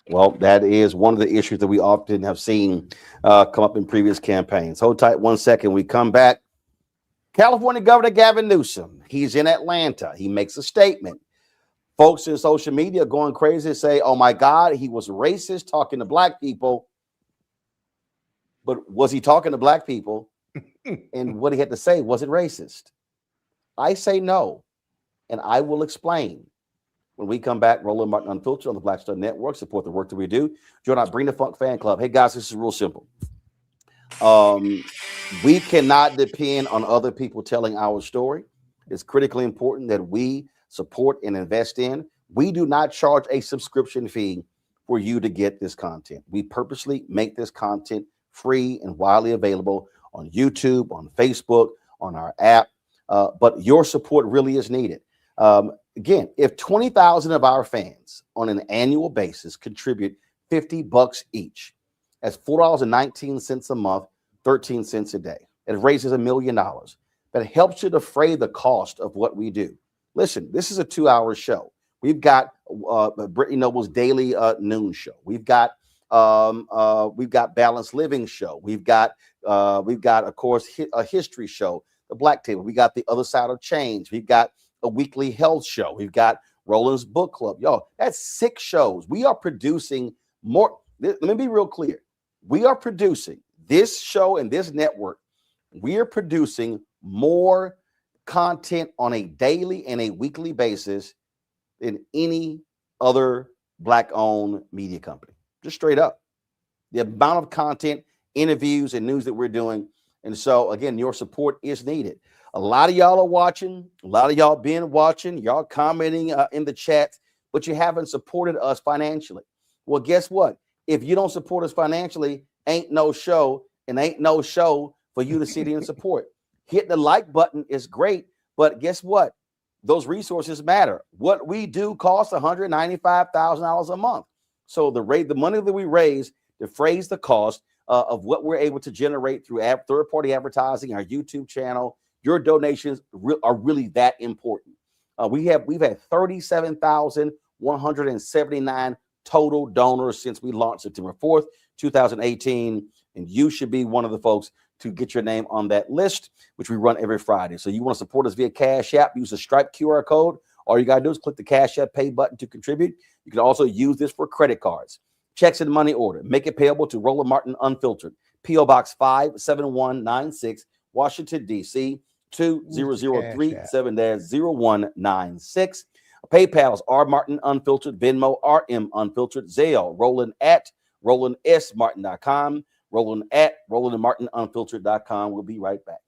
Well, that is one of the issues that we often have seen come up in previous campaigns. Hold tight 1 second. We come back. California Governor Gavin Newsom, he's in Atlanta. He makes a statement. Folks in social media going crazy, say, oh my God, he was racist talking to black people. But was he talking to black people? And what he had to say, was it racist? I say no, and I will explain. When we come back, Roland Martin Unfiltered on the Black Star Network. Support the work that we do. Join our Bring the Funk fan club. Hey, guys, this is real simple. We cannot depend on other people telling our story. It's critically important that we support and invest in. We do not charge a subscription fee for you to get this content. We purposely make this content free and widely available on YouTube, on Facebook, on our app. But your support really is needed. Again, if 20,000 of our fans on an annual basis contribute $50 each, that's $4.19 a month, 13 cents a day. It raises $1 million. That helps you defray the cost of what we do. Listen, this is a 2-hour show. We've got Brittany Noble's daily noon show. We've got Balanced Living show. We've got of course a history show, the Black Table. We got the Other Side of Change. We've got a weekly health show. We've got Roland's Book Club. Y'all, that's 6 shows. We are producing more. Let me be real clear. We are producing this show and this network. We are producing more content on a daily and a weekly basis than any other Black-owned media company. Just straight up. The amount of content, interviews, and news that we're doing. And so, again, your support is needed. A lot of y'all are watching. A lot of y'all been watching. Y'all commenting in the chat, but you haven't supported us financially. Well, guess what? If you don't support us financially, ain't no show, and ain't no show for you to sit in and support. Hit the like button is great, but guess what? Those resources matter. What we do costs $195,000 a month. So the money that we raise defrays the cost of what we're able to generate through third-party advertising, our YouTube channel. Your donations are really that important. We've had 37,179 total donors since we launched September 4th, 2018, and you should be one of the folks to get your name on that list, which we run every Friday. So you want to support us via Cash App, use the Stripe QR code. All you got to do is click the Cash App Pay button to contribute. You can also use this for credit cards, checks and money order. Make it payable to Roland Martin Unfiltered, P.O. Box 57196, Washington, D.C., 20037-0196. PayPal's R Martin Unfiltered, Venmo RM Unfiltered, Zelle Roland at RolandSMartin.com, Roland at RolandandMartinUnfiltered.com. We'll be right back.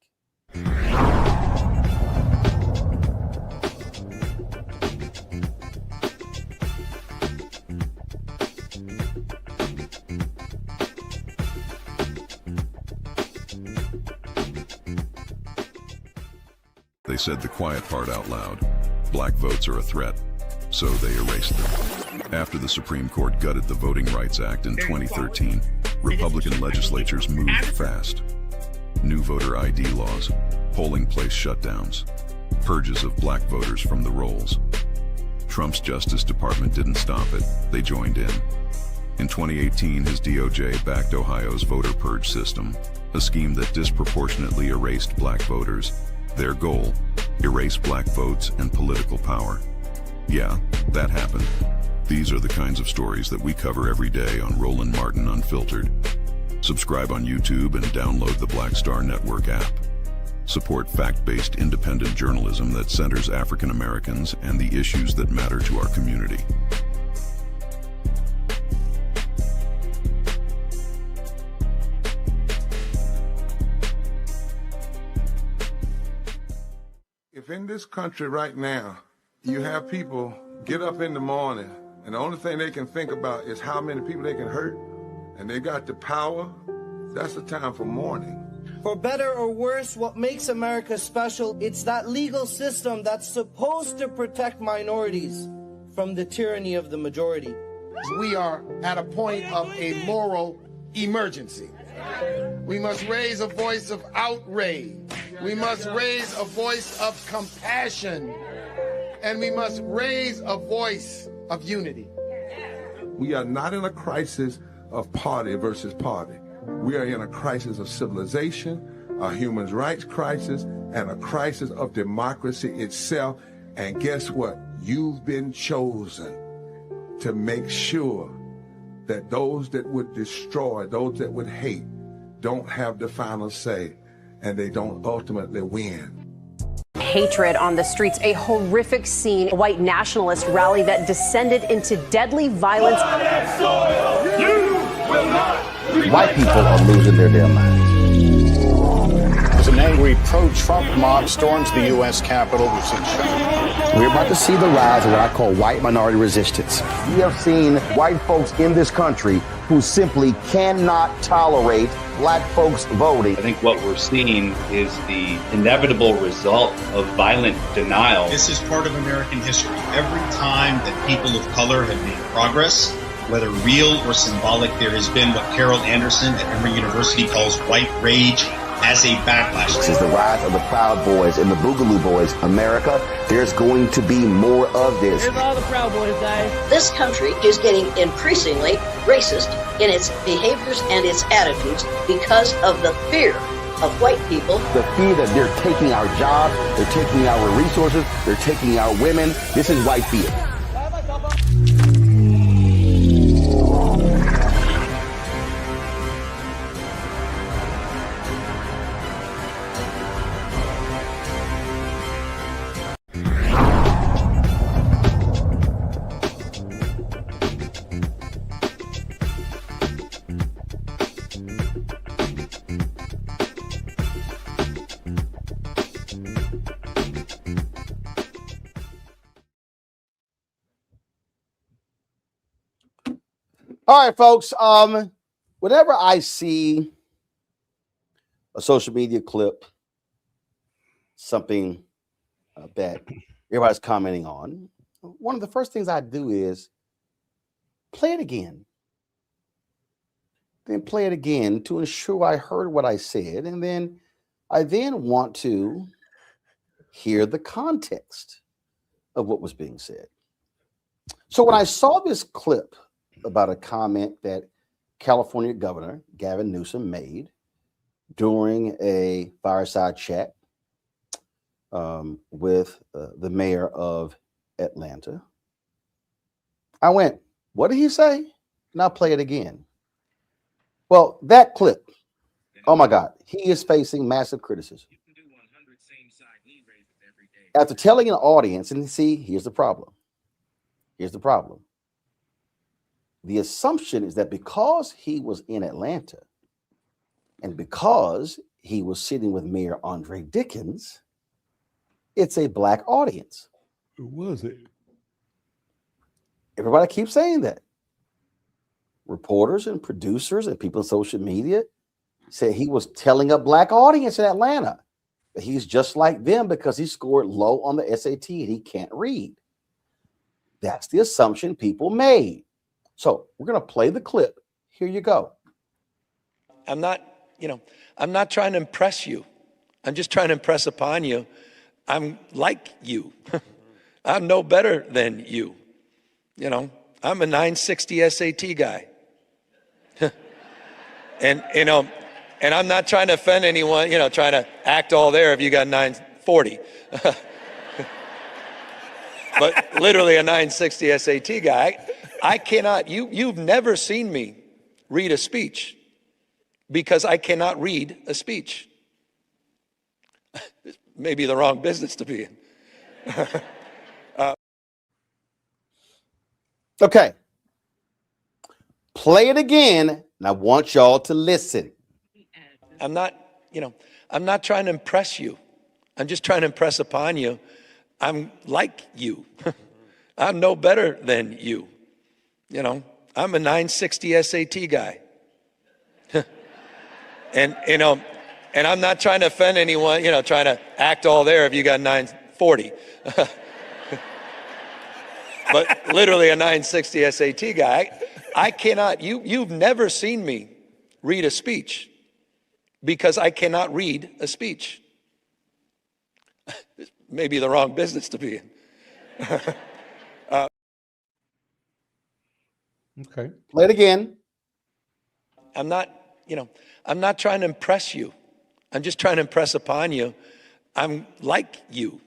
They said the quiet part out loud. Black votes are a threat, so they erased them. After the Supreme Court gutted the Voting Rights Act in 2013, Republican legislatures moved fast. New voter ID laws, polling place shutdowns, purges of black voters from the rolls. Trump's Justice Department didn't stop it, they joined in. In 2018, his DOJ backed Ohio's voter purge system, a scheme that disproportionately erased black voters. Their goal, erase black votes and political power. Yeah, that happened. These are the kinds of stories that we cover every day on Roland Martin Unfiltered. Subscribe on YouTube and download the Black Star Network app. Support fact-based independent journalism that centers African Americans and the issues that matter to our community. If in this country right now, you have people get up in the morning and the only thing they can think about is how many people they can hurt, and they got the power, that's the time for mourning. For better or worse, what makes America special, it's that legal system that's supposed to protect minorities from the tyranny of the majority. We are at a point of a moral emergency. We must raise a voice of outrage. We must raise a voice of compassion. And we must raise a voice of unity. We are not in a crisis of party versus party. We are in a crisis of civilization, a human rights crisis, and a crisis of democracy itself. And guess what? You've been chosen to make sure that those that would destroy, those that would hate, don't have the final say, and they don't ultimately win. Hatred on the streets, a horrific scene, a white nationalist rally that descended into deadly violence. White people are losing their damn minds. As an angry pro-Trump mob storms the U.S. Capitol, we've seen We're about to see the rise of what I call white minority resistance. We have seen white folks in this country who simply cannot tolerate black folks voting. I think what we're seeing is the inevitable result of violent denial. This is part of American history. Every time that people of color have made progress, whether real or symbolic, there has been what Carol Anderson at Emory University calls white rage as a backlash. This is the rise of the Proud Boys and the Boogaloo Boys. America, there's going to be more of this. Here's all the Proud Boys, guys. This country is getting increasingly racist in its behaviors and its attitudes because of the fear of white people. The fear that they're taking our jobs, they're taking our resources, they're taking our women. This is white fear. All right, folks. Whenever I see a social media clip, something that everybody's commenting on, one of the first things I do is play it again. Then play it again to ensure I heard what I said, and then I want to hear the context of what was being said. So when I saw this clip about a comment that California Governor Gavin Newsom made during a fireside chat with the mayor of Atlanta, I went, what did he say? And I'll play it again. Well, that clip, oh my God, he is facing massive criticism. After telling an audience, and see, here's the problem. Here's the problem. The assumption is that because he was in Atlanta and because he was sitting with Mayor Andre Dickens, it's a black audience. Who was it? Everybody keeps saying that. Reporters and producers and people on social media say he was telling a black audience in Atlanta that he's just like them because he scored low on the SAT and he can't read. That's the assumption people made. So we're going to play the clip. Here you go. I'm not trying to impress you. I'm just trying to impress upon you. I'm like you. I'm no better than you. I'm a 960 SAT guy. and I'm not trying to offend anyone, trying to act all there if you got 940. But literally a 960 SAT guy. I cannot, you've never seen me read a speech because I cannot read a speech. Maybe the wrong business to be in. Okay. Play it again, and I want y'all to listen. I'm not trying to impress you. I'm just trying to impress upon you. I'm like you. I'm no better than you. I'm a 960 SAT guy. and I'm not trying to offend anyone, trying to act all there if you got 940. But literally a 960 SAT guy. I cannot, you've never seen me read a speech because I cannot read a speech. Maybe the wrong business to be in. Okay. Play it again. I'm not trying to impress you. I'm just trying to impress upon you. I'm like you.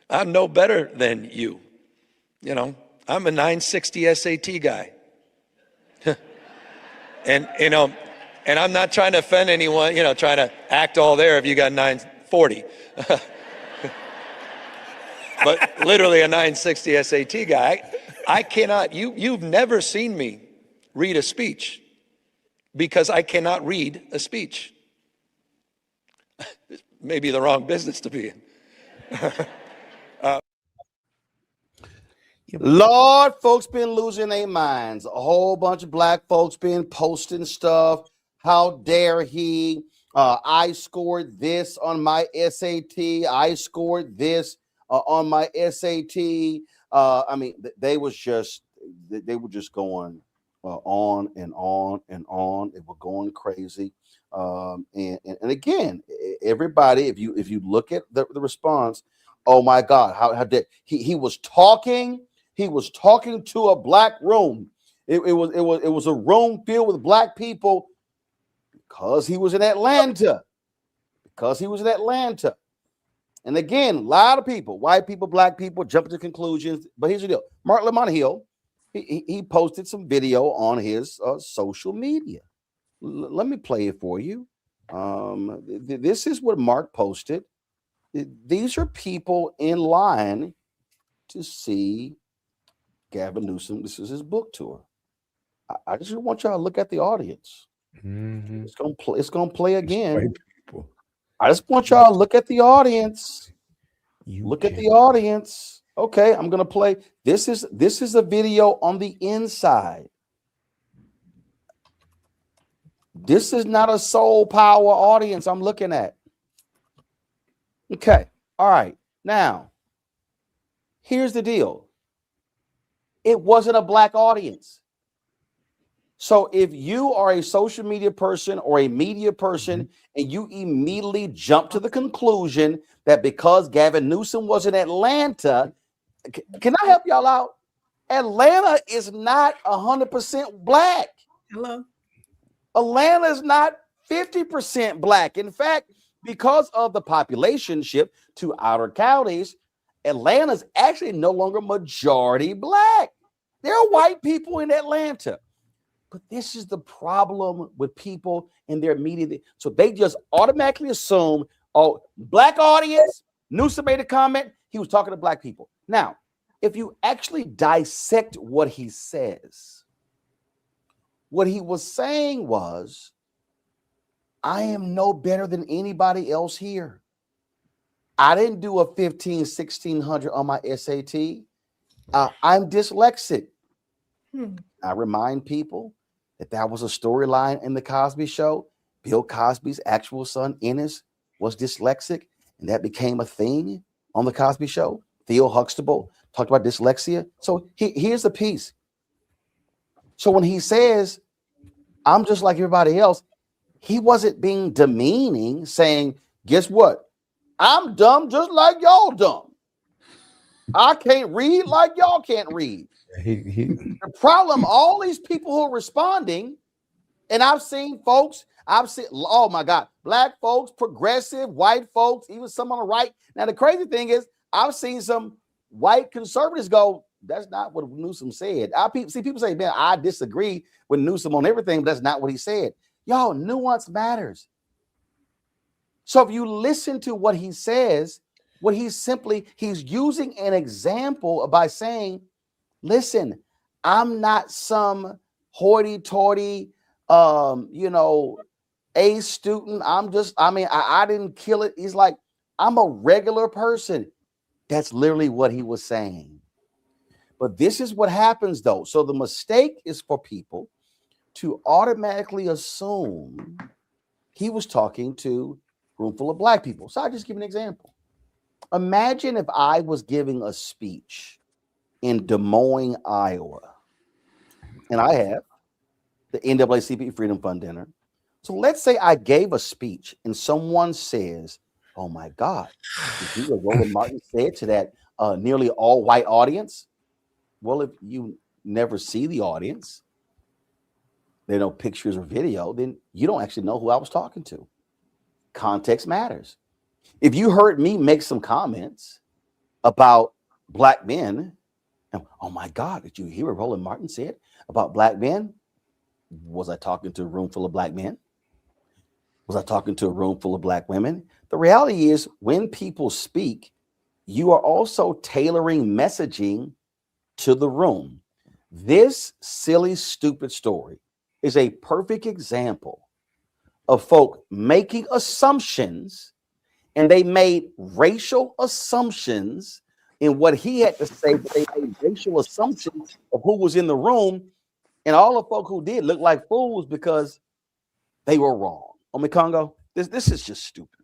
I'm no better than you. I'm a 960 SAT guy. and I'm not trying to offend anyone, trying to act all there if you got 940. But literally a 960 SAT guy. I cannot, you've never seen me read a speech because I cannot read a speech. Maybe the wrong business to be in. Lord, folks been losing their minds. A whole bunch of black folks been posting stuff. How dare he? I scored this on my SAT. I scored this on my SAT. I mean, they were just going on and on and on. They were going crazy. And again, everybody, if you look at the response, oh my God, how did he was talking? He was talking to a black room. It was a room filled with black people because he was in Atlanta. Because he was in Atlanta. And again, a lot of people, white people, black people, jumping to conclusions. But here's the deal: Mark Lamont Hill, he posted some video on his social media. Let me play it for you. This is what Mark posted. These are people in line to see Gavin Newsom. This is his book tour. I just want y'all to look at the audience. Mm-hmm. It's gonna play again. I just want y'all to look at the audience. Look at the audience. Okay, I'm gonna play. This is a video on the inside. This is not a soul power audience I'm looking at. Okay, all right. Now, here's the deal. It wasn't a black audience. So if you are a social media person or a media person and you immediately jump to the conclusion that because Gavin Newsom was in Atlanta, can I help y'all out? Atlanta is not 100% black. Hello. Atlanta is not 50% black. In fact, because of the population shift to outer counties, Atlanta is actually no longer majority black. There are white people in Atlanta. But this is the problem with people in their media. So they just automatically assume, oh, black audience, Newsom made a comment, he was talking to black people. Now, if you actually dissect what he says, what he was saying was, I am no better than anybody else here. I didn't do a 1600 on my SAT. I'm dyslexic. I remind people that was a storyline in the Cosby Show. Bill Cosby's actual son, Ennis, was dyslexic, and that became a thing on the Cosby Show. Theo Huxtable talked about dyslexia. So here's the piece. So when he says, I'm just like everybody else, he wasn't being demeaning, saying, guess what? I'm dumb just like y'all dumb. I can't read like y'all can't read. The problem, all these people who are responding, and I've seen, oh my God, black folks, progressive, white folks, even some on the right. Now, the crazy thing is, I've seen some white conservatives go, that's not what Newsom said. People say, man, I disagree with Newsom on everything, but that's not what he said. Y'all, nuance matters. So if you listen to what he says, he's using an example by saying, listen, I'm not some hoity-toity, A student. I didn't kill it. He's like, I'm a regular person. That's literally what he was saying. But this is what happens, though. So the mistake is for people to automatically assume he was talking to a room full of black people. So I'll just give an example. Imagine if I was giving a speech in Des Moines, Iowa, and I have the NAACP Freedom Fund dinner. So let's say I gave a speech and someone says, oh my God, did you hear what Roland Martin said to that nearly all white audience? Well, if you never see the audience, there are no pictures or video, then you don't actually know who I was talking to. Context matters. If you heard me make some comments about black men, oh my God, did you hear what Roland Martin said about black men? Was I talking to a room full of black men? Was I talking to a room full of black women? The reality is, when people speak, you are also tailoring messaging to the room. This silly, stupid story is a perfect example of folk making assumptions, and they made racial assumptions in what he had to say, but they made racial assumptions of who was in the room, and all the folk who did look like fools because they were wrong. Congo, this is just stupid.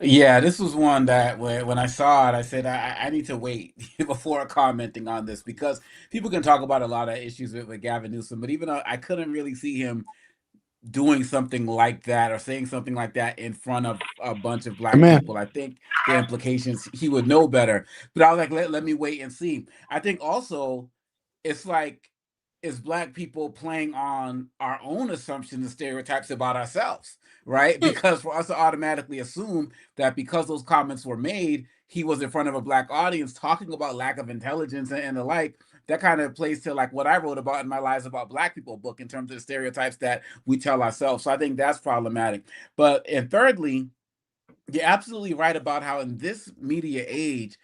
Yeah, this was one that when I saw it, I said I need to wait before commenting on this, because people can talk about a lot of issues with Gavin Newsom, but even though I couldn't really see him doing something like that or saying something like that in front of a bunch of black people. I think the implications, he would know better. But I was like, let me wait and see. I think also it's like, is black people playing on our own assumptions and stereotypes about ourselves, right? Because for us to automatically assume that because those comments were made, he was in front of a black audience talking about lack of intelligence and the like, that kind of plays to like what I wrote about in my Lies About Black People book in terms of the stereotypes that we tell ourselves. So I think that's problematic. And thirdly, you're absolutely right about how in this media age,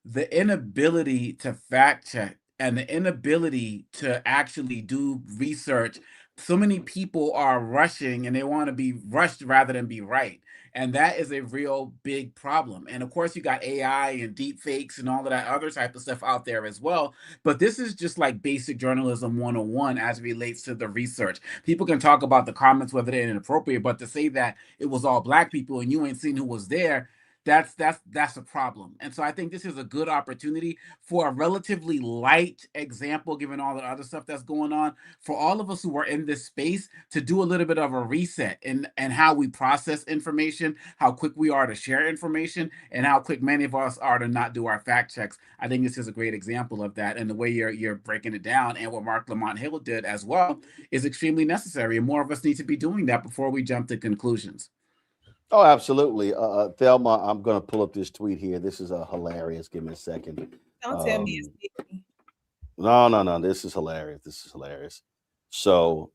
the inability to fact check and the inability to actually do research, so many people are rushing and they want to be rushed rather than be right. And that is a real big problem. And of course, you got AI and deep fakes and all of that other type of stuff out there as well. But this is just like basic journalism 101 as it relates to the research. People can talk about the comments, whether they're inappropriate, but to say that it was all black people and you ain't seen who was there, that's a problem. And so I think this is a good opportunity for a relatively light example, given all the other stuff that's going on, for all of us who are in this space to do a little bit of a reset in how we process information, how quick we are to share information, and how quick many of us are to not do our fact checks. I think this is a great example of that, and the way you're breaking it down and what Mark Lamont Hill did as well is extremely necessary, and more of us need to be doing that before we jump to conclusions. Oh, absolutely. Thelma, I'm going to pull up this tweet here. This is hilarious. Give me a second. Don't tell me it's No. This is hilarious. So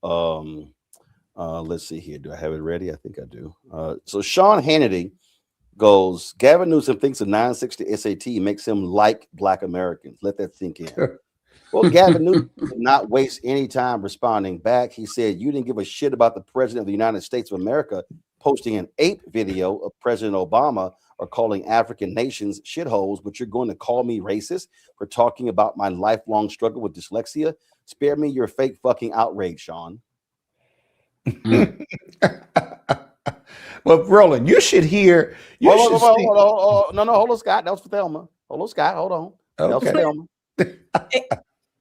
let's see here. Do I have it ready? I think I do. So Sean Hannity goes, Gavin Newsom thinks a 960 SAT makes him like Black Americans. Let that sink in. Well, Gavin Newsom did not waste any time responding back. He said, you didn't give a shit about the president of the United States of America posting an ape video of President Obama or calling African nations shitholes, but you're going to call me racist for talking about my lifelong struggle with dyslexia? Spare me your fake fucking outrage, Sean. Well, Roland, you should hear. Hold on. No, hold on, Scott. That was for Thelma. Hold on, Scott. Hold on. That was for Thelma.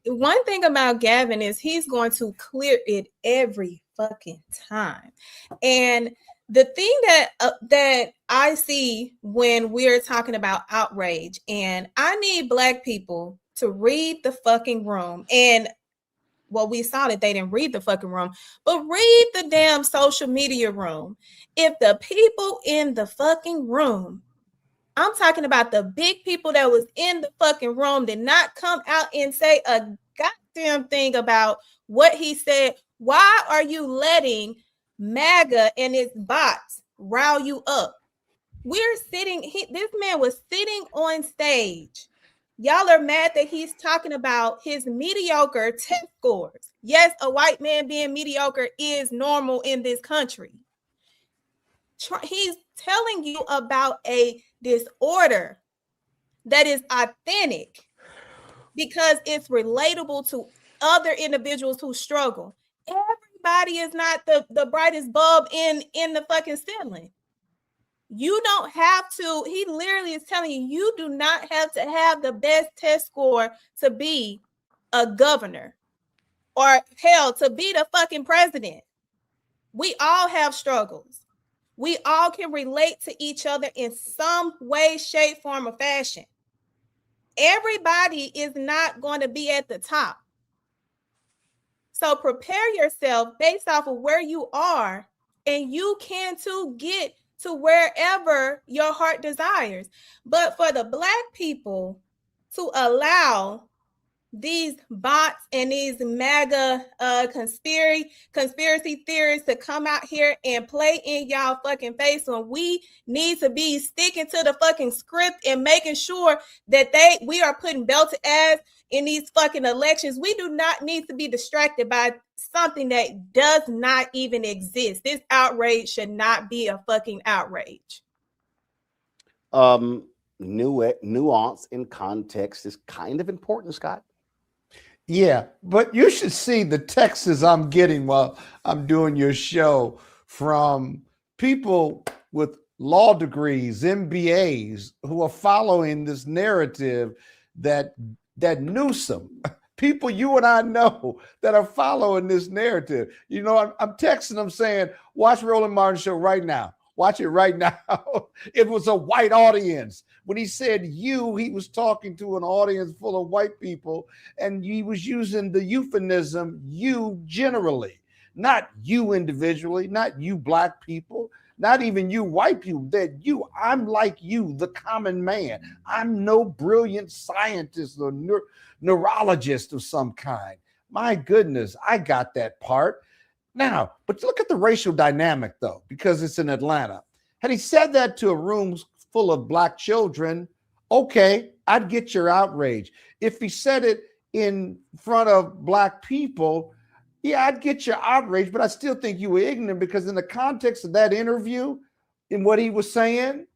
One thing about Gavin is he's going to clear it every fucking time. And the thing that I see when we're talking about outrage, and I need Black people to read the fucking room. And well, we saw that they didn't read the fucking room, but read the damn social media room. If the people in the fucking room, I'm talking about the big people that was in the fucking room, did not come out and say a goddamn thing about what he said. Why are you letting MAGA and its bots rile you up? We're sitting, this man was sitting on stage. Y'all are mad that he's talking about his mediocre test scores. Yes, a white man being mediocre is normal in this country. He's telling you about a disorder that is authentic because it's relatable to other individuals who struggle. Everybody is not the brightest bulb in the fucking ceiling. You don't have to, he literally is telling you, you do not have to have the best test score to be a governor or hell, to be the fucking president. We all have struggles. We all can relate to each other in some way, shape, form, or fashion. Everybody is not going to be at the top. So prepare yourself based off of where you are, and you can too get to wherever your heart desires. But for the Black people to allow these bots and these MAGA conspiracy theories to come out here and play in y'all fucking face, when we need to be sticking to the fucking script and making sure that we are putting belted ass in these fucking elections. We do not need to be distracted by something that does not even exist. This outrage should not be a fucking outrage. nuance and context is kind of important, Scott. Yeah, but you should see the texts I'm getting while I'm doing your show from people with law degrees, MBAs, who are following this narrative that Newsom, people you and I know that are following this narrative. You know, I'm texting them saying, watch Roland Martin show right now. Watch it right now. It was a white audience. When he said you, he was talking to an audience full of white people, and he was using the euphemism you generally, not you individually, not you black people, not even you white people, that you, I'm like you, the common man. I'm no brilliant scientist or neurologist of some kind. My goodness, I got that part. Now, but look at the racial dynamic, though, because it's in Atlanta. Had he said that to a room full of black children, okay, I'd get your outrage. If he said it in front of black people, yeah, I'd get your outrage, but I still think you were ignorant, because in the context of that interview, in what he was saying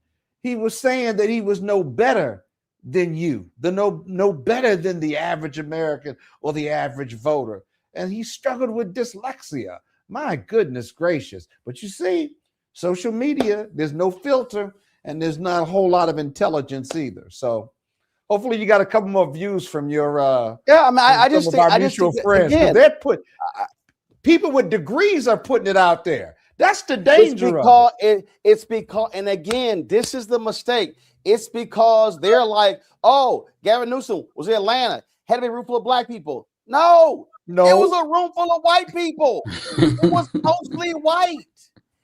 that he was no better than you, no better than the average American or the average voter. And he struggled with dyslexia. My goodness gracious. But you see, social media, there's no filter, and there's not a whole lot of intelligence either. So hopefully you got a couple more views from your I just think friends. Again, they're people with degrees are putting it out there. That's the danger of it. It's because, and again, this is the mistake. It's because they're like, oh, Gavin Newsom was in Atlanta, had to be a room full of black people. No, it was a room full of white people. It was mostly white.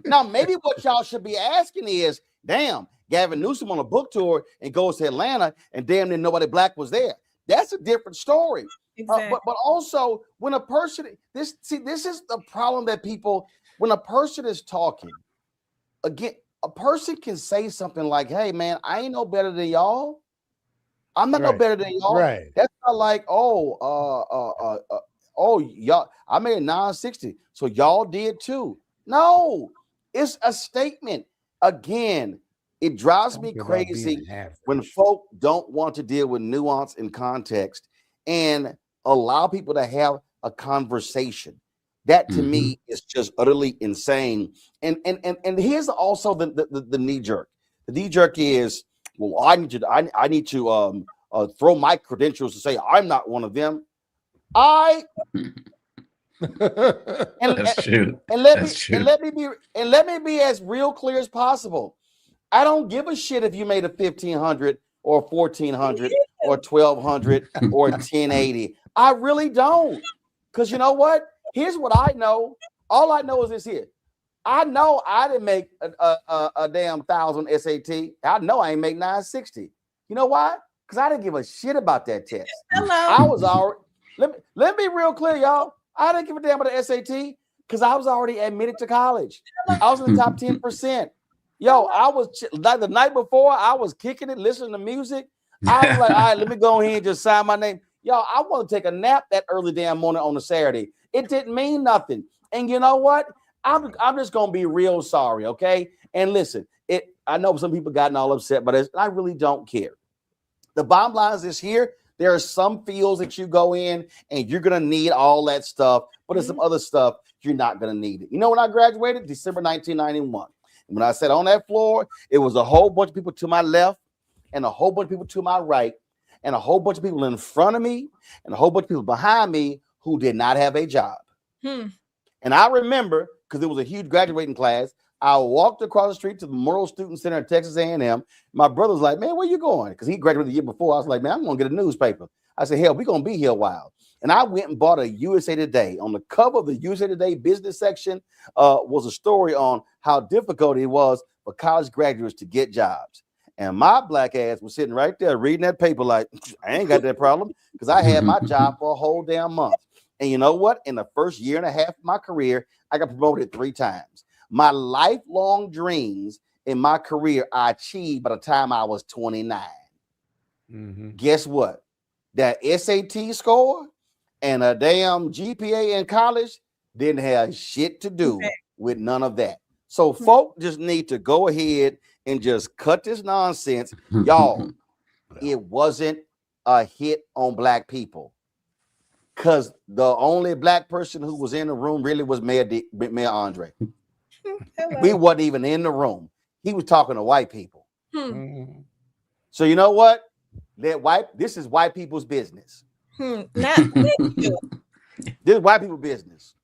Now, maybe what y'all should be asking is, damn, Gavin Newsom on a book tour and goes to Atlanta, and damn near nobody black was there. That's a different story. Exactly. But also, when a person, this is the problem that people, when a person is talking, again, a person can say something like, hey, man, I ain't no better than y'all. I'm not no better than y'all. Right. That's not like, y'all, I made 960, so y'all did too. No, it's a statement. Again, it drives me crazy when folk don't want to deal with nuance and context and allow people to have a conversation. That to me is just utterly insane. And here's also the knee jerk. The knee jerk is, well, I need to throw my credentials to say I'm not one of them. That's true. And let me be as real clear as possible. I don't give a shit if you made a 1,500 or 1,400 or 1,200 or 1080. I really don't. Because you know what? Here's what I know. All I know is this here. I know I didn't make a damn 1,000 SAT. I know I ain't make 960. You know why? Because I didn't give a shit about that test. Hello. I was already, let me be real clear, y'all. I didn't give a damn about the SAT because I was already admitted to college. I was in the top 10%. Yo, I was like the night before, I was kicking it, listening to music. I was like, all right, let me go ahead and just sign my name. Yo, I want to take a nap that early damn morning on a Saturday. It didn't mean nothing. And you know what? I'm just gonna be real sorry, okay? And listen, I know some people gotten all upset, but I really don't care. The bottom line is this here. There are some fields that you go in and you're gonna need all that stuff, but there's some other stuff you're not gonna need it. You know when I graduated? December 1991. And when I sat on that floor, it was a whole bunch of people to my left and a whole bunch of people to my right and a whole bunch of people in front of me and a whole bunch of people behind me who did not have a job. And I remember, because it was a huge graduating class, I walked across the street to the Memorial Student Center at Texas A&M. My brother was like, man, where you going? Because he graduated the year before. I was like, man, I'm going to get a newspaper. I said, hell, we're going to be here a while. And I went and bought a USA Today. On the cover of the USA Today business section was a story on how difficult it was for college graduates to get jobs. And my black ass was sitting right there reading that paper like, I ain't got that problem because I had my job for a whole damn month. And you know what? In the first year and a half of my career, I got promoted 3 times. My lifelong dreams in my career I achieved by the time I was 29. Guess what? That SAT score and a damn GPA in college didn't have shit to do with none of that. So folk just need to go ahead and just cut this nonsense. Y'all, it wasn't a hit on black people. Because the only black person who was in the room really was Mayor Andre. We wasn't even in the room. He was talking to white people. So you know what? This is white people's business. This is white people's business.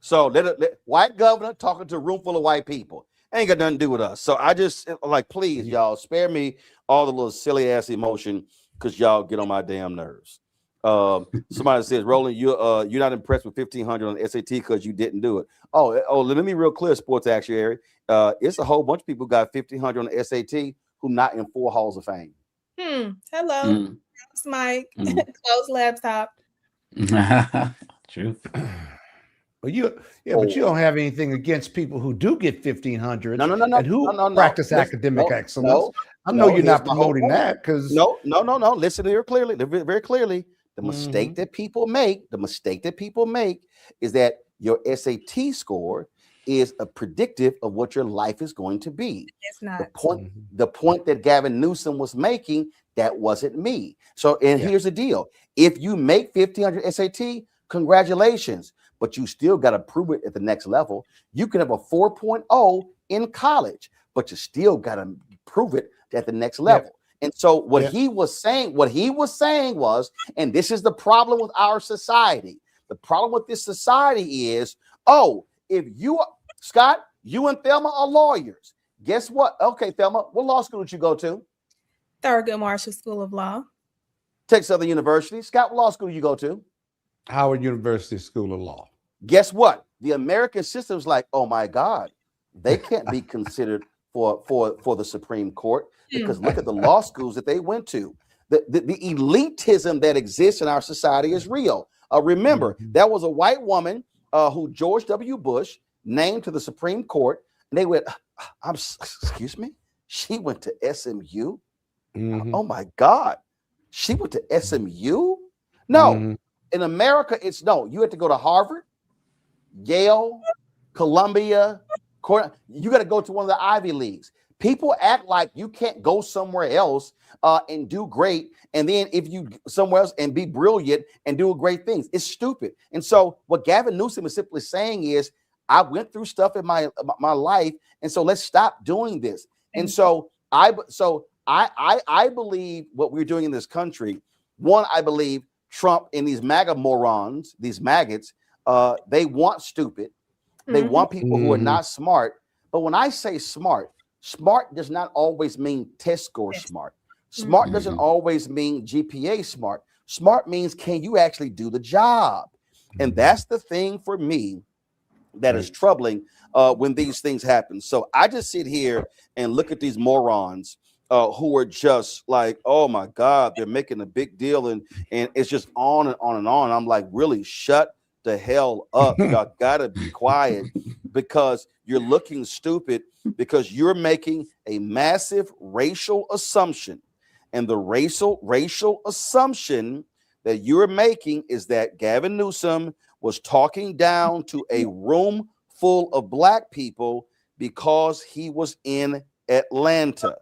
So let white governor talking to a room full of white people. Ain't got nothing to do with us. So I just like, please, y'all, spare me all the little silly ass emotion because y'all get on my damn nerves. Somebody says, Roland, you're not impressed with 1,500 on the SAT because you didn't do it. Oh, let me be real clear, sports actuary. It's a whole bunch of people who got 1,500 on the SAT who not in 4 halls of fame. Hello, Mike. Close laptop. Truth. But you don't have anything against people who do get 1,500 no, and who practice academic excellence. I know you're not promoting that because no. Listen here clearly, very clearly. The mistake that people make, is that your SAT score is a predictive of what your life is going to be. It's not. The point that Gavin Newsom was making, that wasn't me. So, and here's the deal. If you make 1,500 SAT, congratulations, but you still got to prove it at the next level. You can have a 4.0 in college, but you still got to prove it at the next level. And so what he was saying was, and this is the problem with our society. The problem with this society is, if you, Scott, you and Thelma are lawyers. Guess what? Okay, Thelma, what law school did you go to? Thurgood Marshall School of Law. Texas Southern University. Scott, what law school did you go to? Howard University School of Law. Guess what? The American system is like, oh my God, they can't be considered for the Supreme Court because look at the law schools that they went to. The elitism that exists in our society is real. Remember, there was a white woman who George W. Bush named to the Supreme Court, and they went, excuse me, she went to SMU? Oh my God, she went to SMU? No, in America, it's no. You have to go to Harvard, Yale, Columbia. You got to go to one of the Ivy Leagues. People act like you can't go somewhere else and do great. And then if you somewhere else and be brilliant and do great things, it's stupid. And so what Gavin Newsom is simply saying is, I went through stuff in my life. And so let's stop doing this. And so I believe what we're doing in this country. One, I believe Trump and these MAGA morons, these maggots, they want stupid. They want people who are not smart. But when I say smart does not always mean test score smart. Smart doesn't always mean GPA smart. Smart means, can you actually do the job? And that's the thing for me that is troubling when these things happen. So I just sit here and look at these morons who are just like, oh my God, they're making a big deal. And it's just on and on and on. I'm like, really, shut the hell up. Y'all gotta be quiet because you're looking stupid because you're making a massive racial assumption. And the racial assumption that you're making is that Gavin Newsom was talking down to a room full of black people because he was in Atlanta.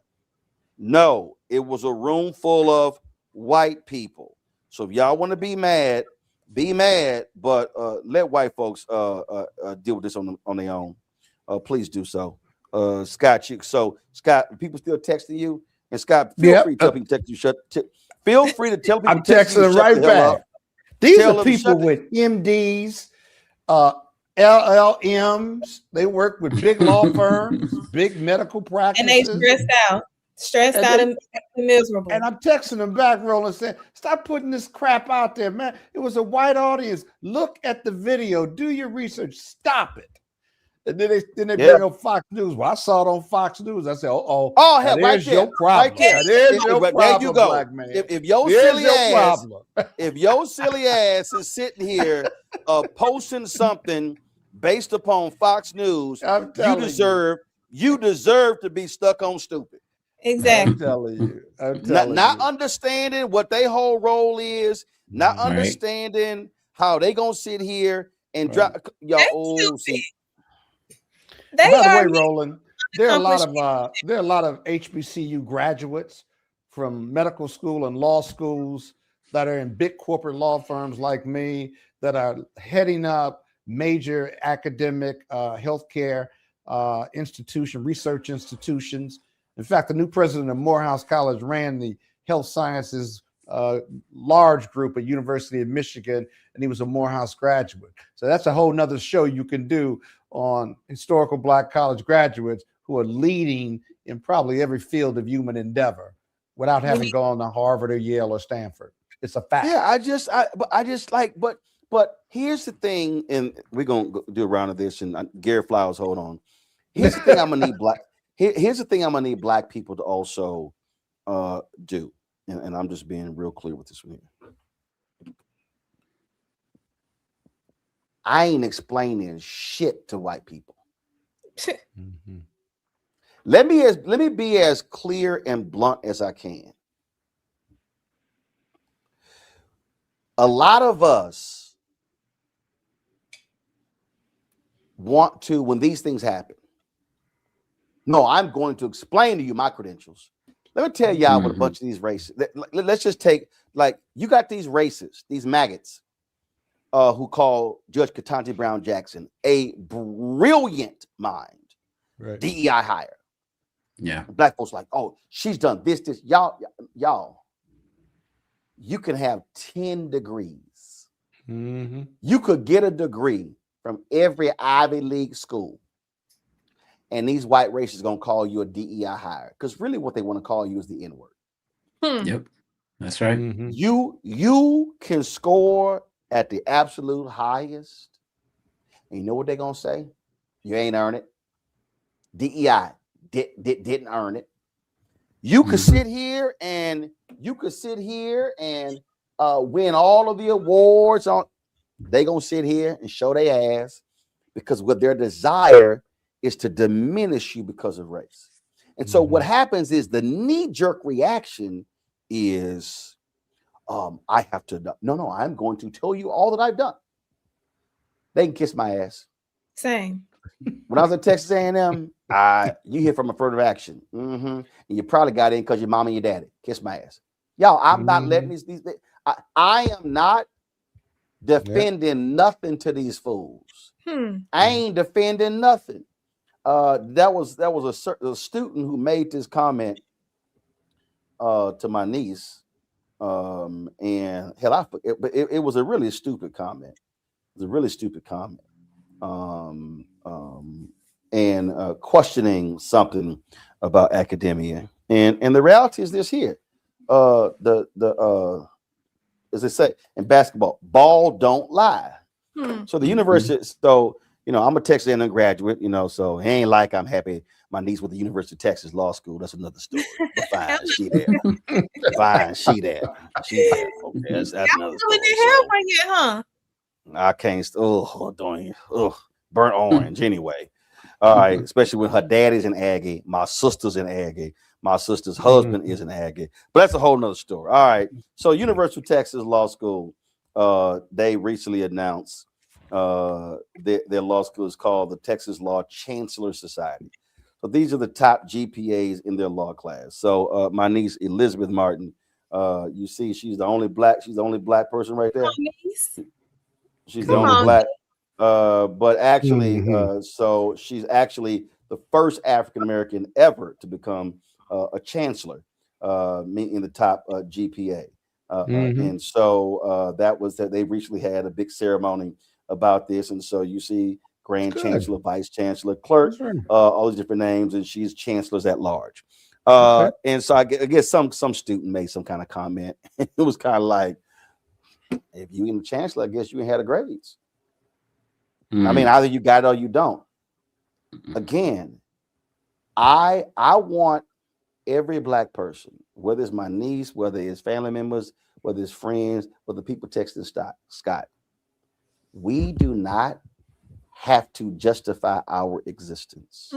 No, it was a room full of white people. So if y'all want to be mad, but let white folks deal with this on their own. Please do so. Scott, Scott, people still texting you? And Scott, feel free to tell people text you. Feel free to tell people. I'm texting them right back. These are people with MDs, LLMs. They work with big law firms, big medical practices, and they stressed out and miserable. And I'm texting them back, Roland, saying, "Stop putting this crap out there, man. It was a white audience. Look at the video. Do your research. Stop it." And then they bring up Fox News. Well, I saw it on Fox News. I said, oh, hell, right there, your problem. Right there. There's your problem, there you go. black man. If your silly ass is sitting here posting something based upon Fox News, you deserve to be stuck on stupid. Exactly. I'm telling you. Not understanding what their whole role is, not understanding how they gonna sit here and drop y'all. By the way, Roland, there are a lot of HBCU graduates from medical school and law schools that are in big corporate law firms like me that are heading up major academic healthcare research institutions. In fact, the new president of Morehouse College ran the health sciences large group at University of Michigan, and he was a Morehouse graduate. So that's a whole nother show you can do on historical Black college graduates who are leading in probably every field of human endeavor without having gone to Harvard or Yale or Stanford. It's a fact. Yeah, but here's the thing, and we're gonna do a round of this. And Gary Flowers, hold on. Here's the thing I'm gonna need Here's the thing I'm gonna need Black people to also do, and I'm just being real clear with this one here. I ain't explaining shit to white people. Mm-hmm. Let me be as clear and blunt as I can. A lot of us want to, when these things happen, no, I'm going to explain to you my credentials. Let me tell y'all what a bunch of these races. Let's just take, like, you got these racists, these maggots, who call Judge Ketanji Brown Jackson a brilliant mind, right. DEI hire. Yeah. Black folks like, oh, she's done this. Y'all, you can have 10 degrees. Mm-hmm. You could get a degree from every Ivy League school. And these white racists gonna call you a DEI hire, because really what they want to call you is the N-word. Yep, that's right. Mm-hmm. You can score at the absolute highest, and you know what they're gonna say? You ain't earn it. DEI didn't earn it. You could sit here and win all of the awards on. They gonna sit here and show their ass, because what their desire is to diminish you because of race. And so what happens is the knee-jerk reaction is, I have to, no, I'm going to tell you all that I've done. They can kiss my ass. Same. When I was at Texas A&M, you hear from affirmative action. And you probably got in because your mom and your daddy. Kiss my ass. Y'all, I'm not letting these I am not defending nothing to these fools. I ain't defending nothing. That was a student who made this comment to my niece, and hell, it was a really stupid comment. It was a really stupid comment, and questioning something about academia. And the reality is this here: as they say in basketball, ball don't lie. So the university, so I'm a Texas A&M graduate, so it ain't like I'm happy my niece with the University of Texas Law School. That's another story. But fine, she there. Fine, she there. She there. Okay, that's another story. Huh? I can't. Burnt orange anyway. All right, especially when her daddy's an Aggie, my sister's an Aggie, my sister's husband is an Aggie. But that's a whole nother story. All right, so University of Texas Law School, they recently announced their law school is called the Texas Law Chancellor Society. So these are the top GPAs in their law class. So my niece Elizabeth Martin, you see, she's the only black person right there. She's the only black. But actually, so she's actually the first African American ever to become a chancellor, in the top GPA. And so that was that they recently had a big ceremony about this. And so you see Grand Chancellor, Vice Chancellor, Clerk, all these different names, and she's chancellors at large. And so I guess some student made some kind of comment. It was kind of like, if you ain't a chancellor, I guess you ain't had a grades. I mean, either you got it or you don't. Again, I want every black person, whether it's my niece, whether it's family members, whether it's friends, whether people texting Scott, we do not have to justify our existence.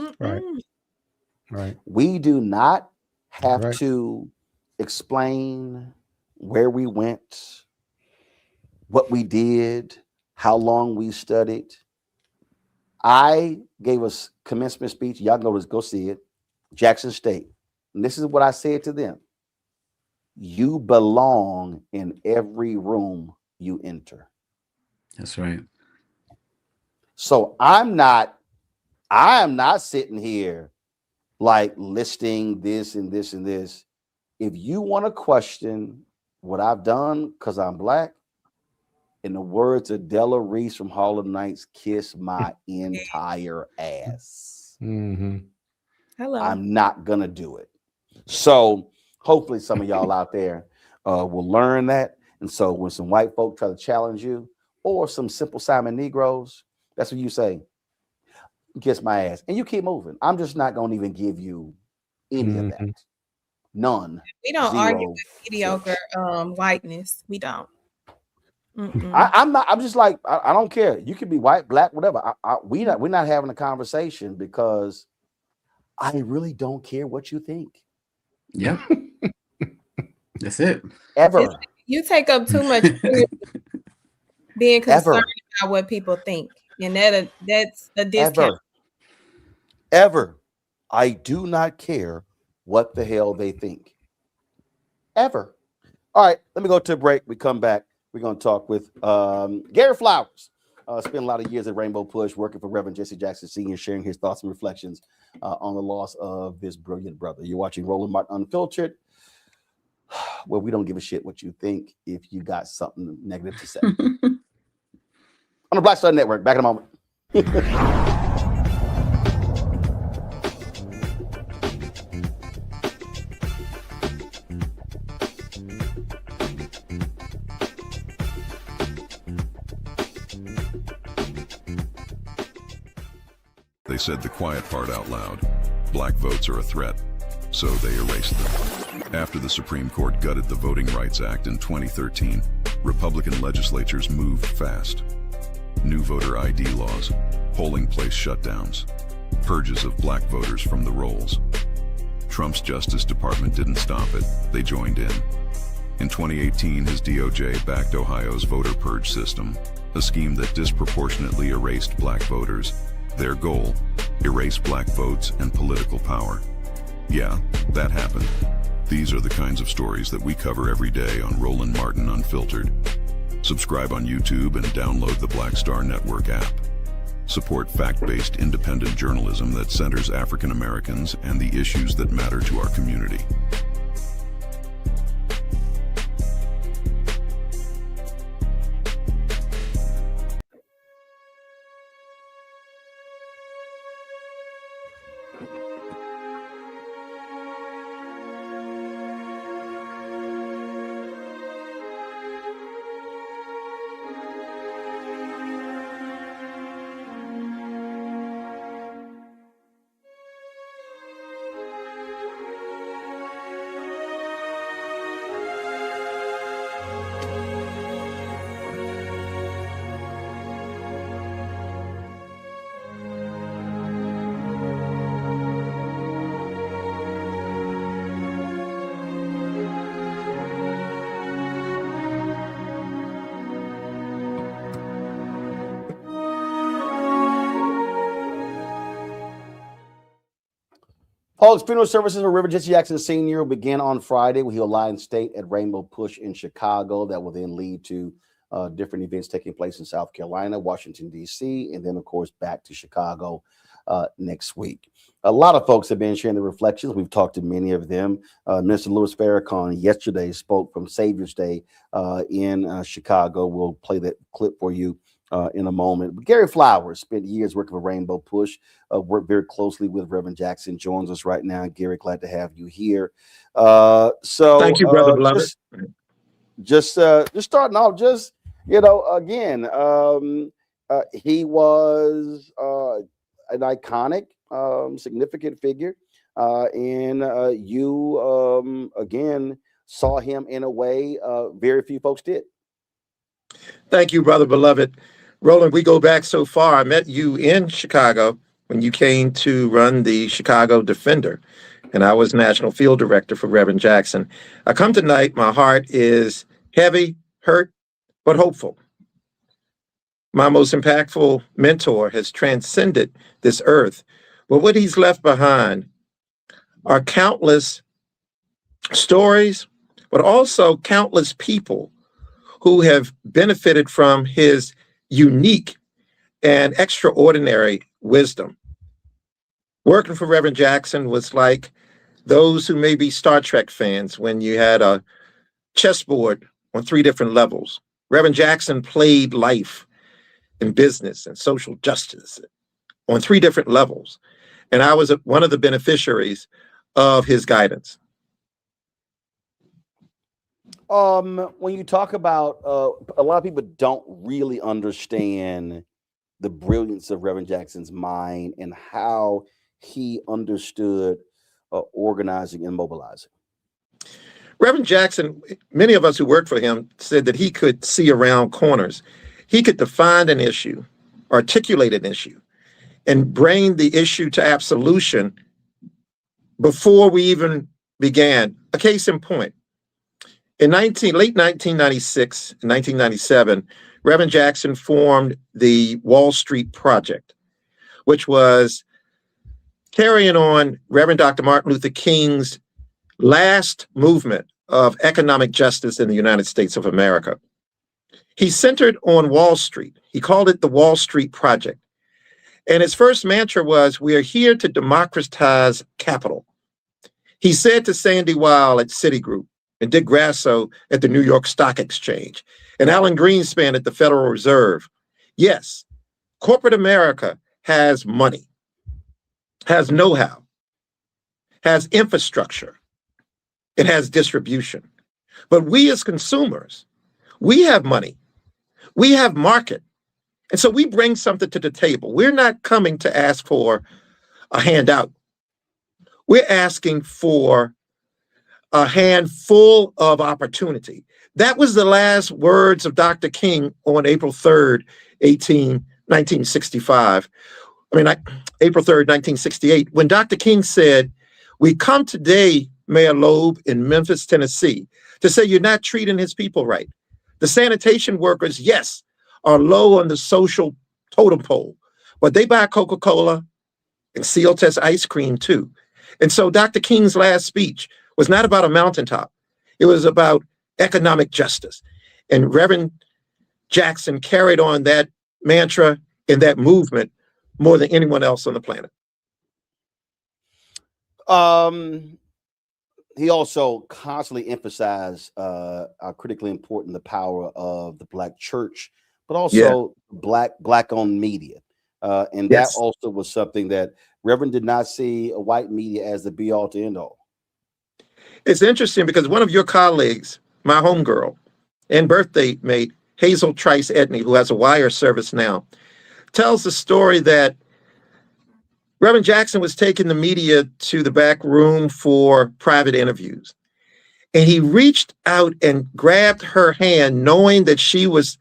Right. We do not have to explain where we went, what we did, how long we studied. I gave a commencement speech. Y'all go see it. Jackson State. And this is what I said to them. You belong in every room you enter. That's right. So I am not sitting here like listing this and this and this. If you want to question what I've done because I'm black, in the words of Della Reese from Hall of Nights, kiss my entire ass. Hello. I'm not gonna do it. So hopefully some of y'all out there will learn that. And so when some white folk try to challenge you, or some Simple Simon Negroes, that's what you say. Kiss my ass, and you keep moving. I'm just not gonna even give you any of that. None. We don't Zero. argue with mediocre whiteness. We don't. I'm not. I'm just like I don't care. You can be white, black, whatever. We're not having a conversation because I really don't care what you think. Yep. That's it. Ever. You take up too much being concerned about what people think, and that's a discount. Ever. I do not care what the hell they think. Ever. All right, let me go to a break. We come back. We're going to talk with Gary Flowers. Spent a lot of years at Rainbow Push working for Reverend Jesse Jackson Sr., sharing his thoughts and reflections on the loss of this brilliant brother. You're watching Roland Martin Unfiltered. Well, we don't give a shit what you think if you got something negative to say. On the Black Star Network. Back in a moment. They said the quiet part out loud. Black votes are a threat, so they erased them. After the Supreme Court gutted the Voting Rights Act in 2013, Republican legislatures moved fast. New voter ID laws, polling place shutdowns, purges of black voters from the rolls. Trump's Justice Department didn't stop it, they joined in. In 2018, his DOJ backed Ohio's voter purge system, a scheme that disproportionately erased black voters. Their goal, erase black votes and political power. Yeah, that happened. These are the kinds of stories that we cover every day on Roland Martin Unfiltered. Subscribe on YouTube and download the Black Star Network app. Support fact-based independent journalism that centers African Americans and the issues that matter to our community. Folks, funeral services for Reverend Jesse Jackson Sr. will begin on Friday. He'll lie in state at Rainbow Push in Chicago. That will then lead to different events taking place in South Carolina, Washington, D.C., and then, of course, back to Chicago next week. A lot of folks have been sharing their reflections. We've talked to many of them. Minister Louis Farrakhan yesterday spoke from Savior's Day in Chicago. We'll play that clip for you in a moment. But Gary Flowers spent years working for Rainbow Push, worked very closely with Reverend Jackson, joins us right now. Gary, glad to have you here. So thank you, brother beloved. Just starting off, just, you know, again, he was an iconic, significant figure. And you, again, saw him in a way very few folks did. Thank you, brother beloved. Roland, we go back so far. I met you in Chicago when you came to run the Chicago Defender, and I was national field director for Reverend Jackson. I come tonight, my heart is heavy, hurt, but hopeful. my most impactful mentor, has transcended this earth. But what he's left behind are countless stories, but also countless people who have benefited from his unique and extraordinary wisdom. Working for Reverend Jackson was like those who may be Star Trek fans when you had a chessboard on 3 different levels. Reverend Jackson played life and business and social justice on 3 different levels. And I was one of the beneficiaries of his guidance. When you talk about, a lot of people don't really understand the brilliance of Reverend Jackson's mind and how he understood organizing and mobilizing. Reverend Jackson, many of us who worked for him said that he could see around corners. He could define an issue, articulate an issue, and bring the issue to absolution before we even began. A case in point, in late 1996 and 1997, Reverend Jackson formed the Wall Street Project, which was carrying on Reverend Dr. Martin Luther King's last movement of economic justice in the United States of America. He centered on Wall Street. He called it the Wall Street Project. And his first mantra was, "We are here to democratize capital." He said to Sandy Weil at Citigroup, and Dick Grasso at the New York Stock Exchange, and Alan Greenspan at the Federal Reserve, yes, corporate America has money, has know-how, has infrastructure, it has distribution. But we as consumers, we have money, we have market. And so we bring something to the table. We're not coming to ask for a handout. We're asking for a handful of opportunity. That was the last words of Dr. King on April 3rd, 1965. April 3rd, 1968, when Dr. King said, "We come today, Mayor Loeb in Memphis, Tennessee, to say you're not treating his people right. The sanitation workers, yes, are low on the social totem pole, but they buy Coca-Cola and Seal Test ice cream too." And so Dr. King's last speech was not about a mountaintop. It was about economic justice. And Reverend Jackson carried on that mantra and that movement more than anyone else on the planet. He also constantly emphasized how critically important the power of the Black church, but also Black-owned media. And that also was something that Reverend did not see a white media as the be-all to end-all. It's interesting because one of your colleagues, my homegirl and birthday mate, Hazel Trice Edney, who has a wire service now, tells the story that Reverend Jackson was taking the media to the back room for private interviews. And he reached out and grabbed her hand, knowing that she was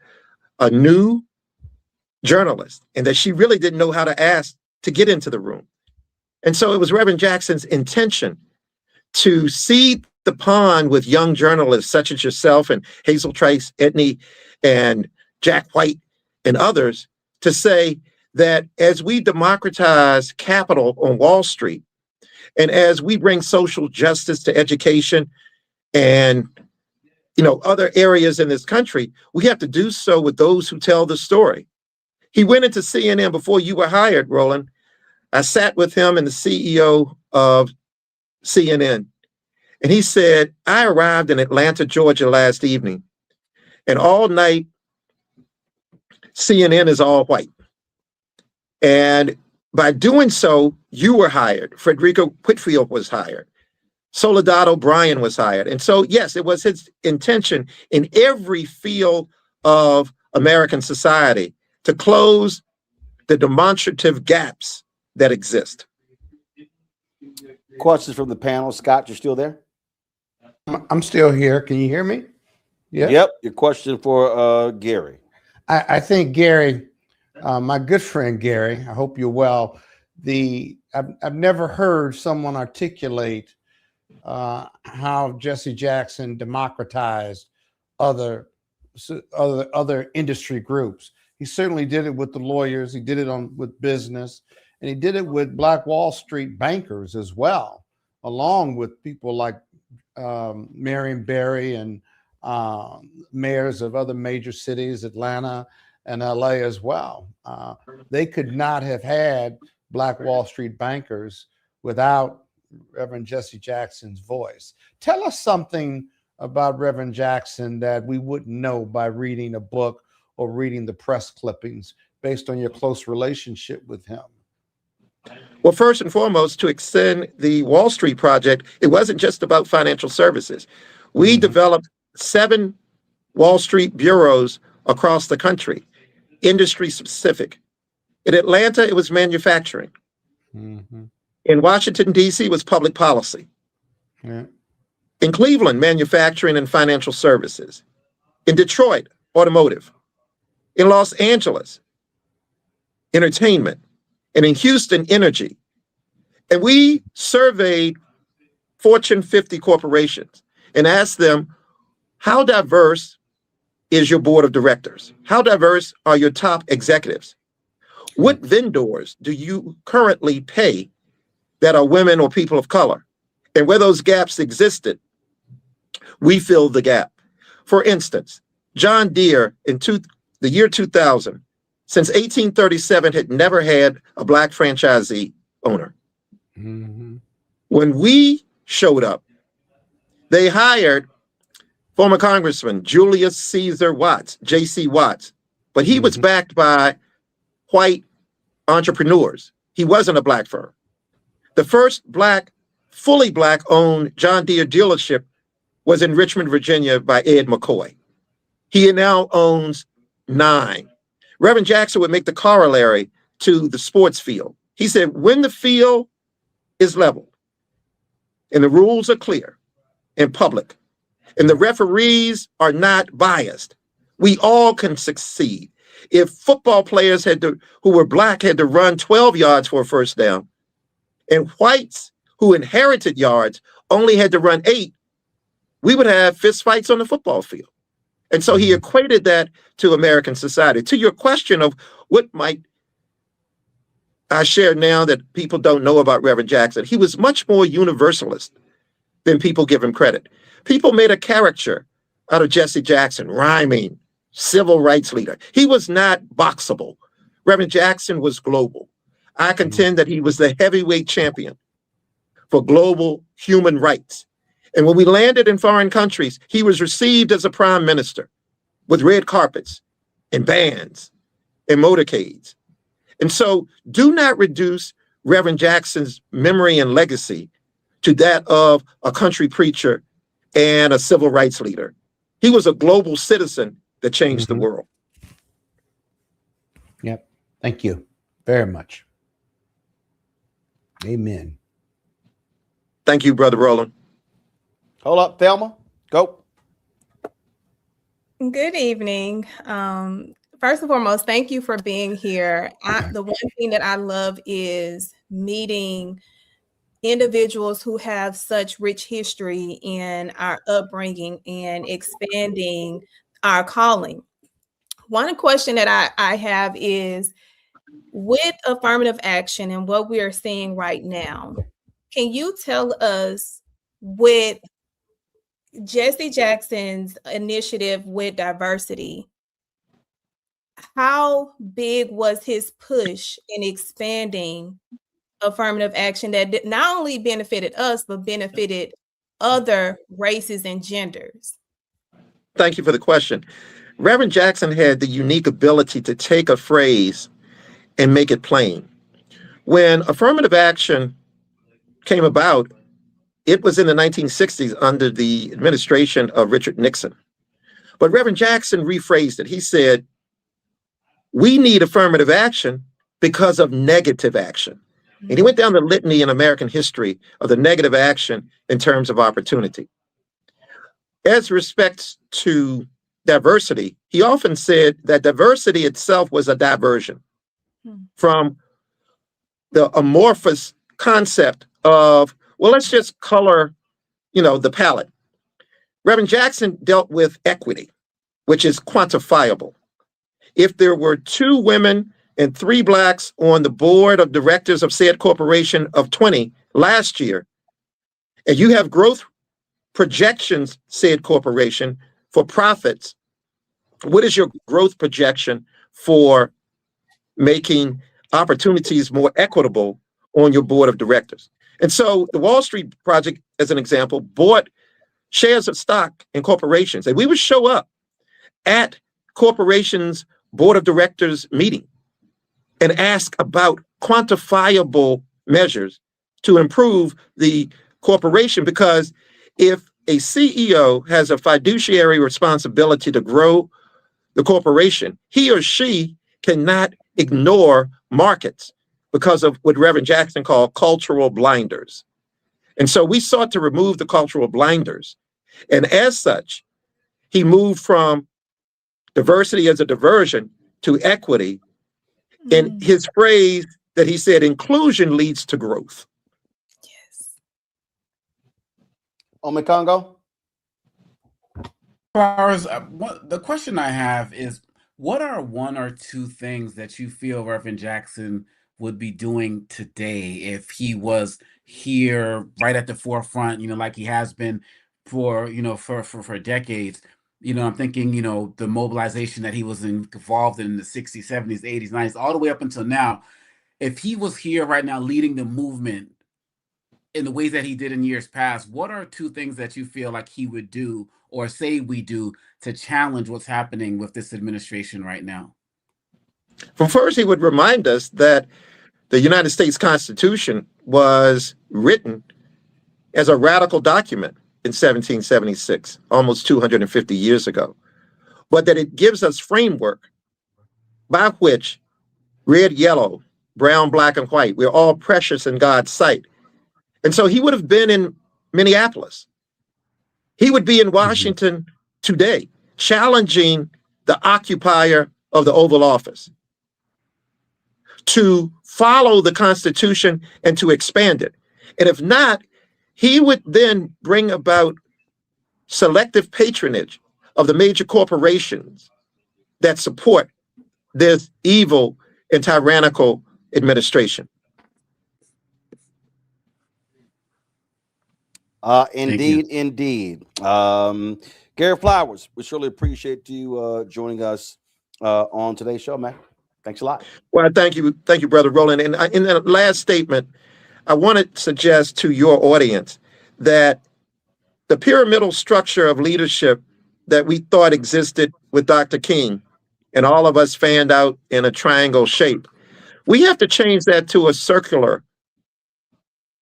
a new journalist and that she really didn't know how to ask to get into the room. And so it was Reverend Jackson's intention to seed the pond with young journalists such as yourself and Hazel Trice Edney and Jack White and others, to say that as we democratize capital on Wall Street, and as we bring social justice to education and other areas in this country, we have to do so with those who tell the story. He went into CNN before you were hired, Roland. I sat with him and the CEO of CNN, and he said, "I arrived in Atlanta, Georgia last evening, and all night CNN is all white. And by doing so, you were hired. Frederica Whitfield was hired. Soledad O'Brien was hired." And so, yes, it was his intention in every field of American society to close the demonstrative gaps that exist. Questions from the panel. Scott, you're still there? I'm still here. Can you hear me? Yeah. Yep. Your question for Gary. I think Gary, my good friend Gary, I hope you're well. I've never heard someone articulate how Jesse Jackson democratized other industry groups. He certainly did it with the lawyers. He did it with business, and he did it with Black Wall Street bankers as well, along with people like Marion Barry and mayors of other major cities, Atlanta and LA as well. They could not have had Black Wall Street bankers without Reverend Jesse Jackson's voice. Tell us something about Reverend Jackson that we wouldn't know by reading a book or reading the press clippings, based on your close relationship with him. Well, first and foremost, to extend the Wall Street project, it wasn't just about financial services. We developed 7 Wall Street bureaus across the country, industry specific. In Atlanta, it was manufacturing. In Washington, D.C., it was public policy. Yeah. In Cleveland, manufacturing and financial services. In Detroit, automotive. In Los Angeles, entertainment. And in Houston, energy. And we surveyed Fortune 50 corporations and asked them, how diverse is your board of directors? How diverse are your top executives? What vendors do you currently pay that are women or people of color? And where those gaps existed, we filled the gap. For instance, John Deere in the year 2000, since 1837, had never had a Black franchisee owner. When we showed up, they hired former Congressman Julius Caesar Watts, J.C. Watts, but he was backed by white entrepreneurs. He wasn't a Black firm. The first fully Black-owned John Deere dealership was in Richmond, Virginia by Ed McCoy. He now owns 9. Reverend Jackson would make the corollary to the sports field. He said, when the field is level and the rules are clear and public and the referees are not biased, we all can succeed. If football players who were Black had to run 12 yards for a first down, and whites who inherited yards only had to run 8, we would have fistfights on the football field. And so he equated that to American society. To your question of what might I share now that people don't know about Reverend Jackson, he was much more universalist than people give him credit. People made a caricature out of Jesse Jackson, rhyming, civil rights leader. He was not boxable. Reverend Jackson was global. I contend that he was the heavyweight champion for global human rights. And when we landed in foreign countries, he was received as a prime minister with red carpets and bands and motorcades. And so do not reduce Reverend Jackson's memory and legacy to that of a country preacher and a civil rights leader. He was a global citizen that changed the world. Yep. Thank you very much. Amen. Thank you, Brother Roland. Hold up, Thelma. Go. Good evening. First and foremost, thank you for being here. The one thing that I love is meeting individuals who have such rich history in our upbringing and expanding our calling. One question that I have is, with affirmative action and what we are seeing right now, can you tell us, with Jesse Jackson's initiative with diversity, how big was his push in expanding affirmative action that not only benefited us, but benefited other races and genders? Thank you for the question. Reverend Jackson had the unique ability to take a phrase and make it plain. When affirmative action came about, it was in the 1960s under the administration of Richard Nixon. But Reverend Jackson rephrased it. He said, we need affirmative action because of negative action. And he went down the litany in American history of the negative action in terms of opportunity. As respects to diversity, he often said that diversity itself was a diversion from the amorphous concept of, well, let's just color, the palette. Reverend Jackson dealt with equity, which is quantifiable. if there were 2 women and 3 blacks on the board of directors of said corporation of 20 last year, and you have growth projections, said corporation, for profits, what is your growth projection for making opportunities more equitable on your board of directors? And so the Wall Street Project, as an example, bought shares of stock in corporations, and we would show up at corporations' board of directors meeting and ask about quantifiable measures to improve the corporation, because if a CEO has a fiduciary responsibility to grow the corporation, he or she cannot ignore markets because of what Reverend Jackson called cultural blinders. And so we sought to remove the cultural blinders. And as such, he moved from diversity as a diversion to equity. And his phrase that he said, inclusion leads to growth. Omekongo? Flowers, the question I have is, what are 1 or 2 things that you feel Reverend Jackson would be doing today if he was here right at the forefront, like he has been for decades? I'm thinking, the mobilization that he was involved in the 60s, 70s, 80s, 90s, all the way up until now. If he was here right now leading the movement in the ways that he did in years past, what are 2 things that you feel like he would do or say we do to challenge what's happening with this administration right now? Well, first, he would remind us that the United States Constitution was written as a radical document in 1776, almost 250 years ago, but that it gives us framework by which red, yellow, brown, black, and white, we're all precious in God's sight. And so he would have been in Minneapolis. He would be in Washington today, challenging the occupier of the Oval Office to follow the Constitution and to expand it. And if not, he would then bring about selective patronage of the major corporations that support this evil and tyrannical administration. Indeed. Gary Flowers, we surely appreciate you joining us on today's show, man. Thanks a lot. Well, thank you, Brother Roland. And in the last statement, I want to suggest to your audience that the pyramidal structure of leadership that we thought existed with Dr. King and all of us fanned out in a triangle shape, we have to change that to a circular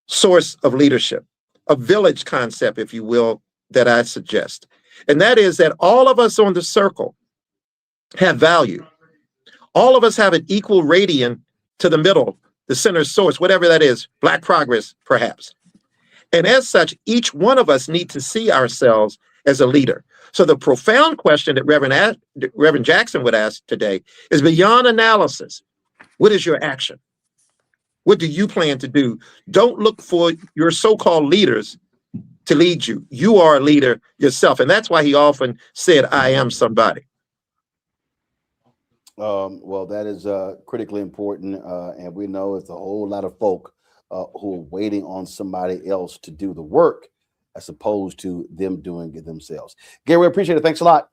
source of leadership, a village concept, if you will, that I suggest. And that is that all of us on the circle have value. All of us have an equal radian to the middle, the center source, whatever that is, Black progress, perhaps. And as such, each one of us need to see ourselves as a leader. So the profound question that Reverend Jackson would ask today is, beyond analysis, what is your action? What do you plan to do? Don't look for your so-called leaders to lead you. You are a leader yourself. And that's why he often said, I am somebody. Well, that is critically important. And we know it's a whole lot of folk who are waiting on somebody else to do the work as opposed to them doing it themselves. Gary, we appreciate it. Thanks a lot.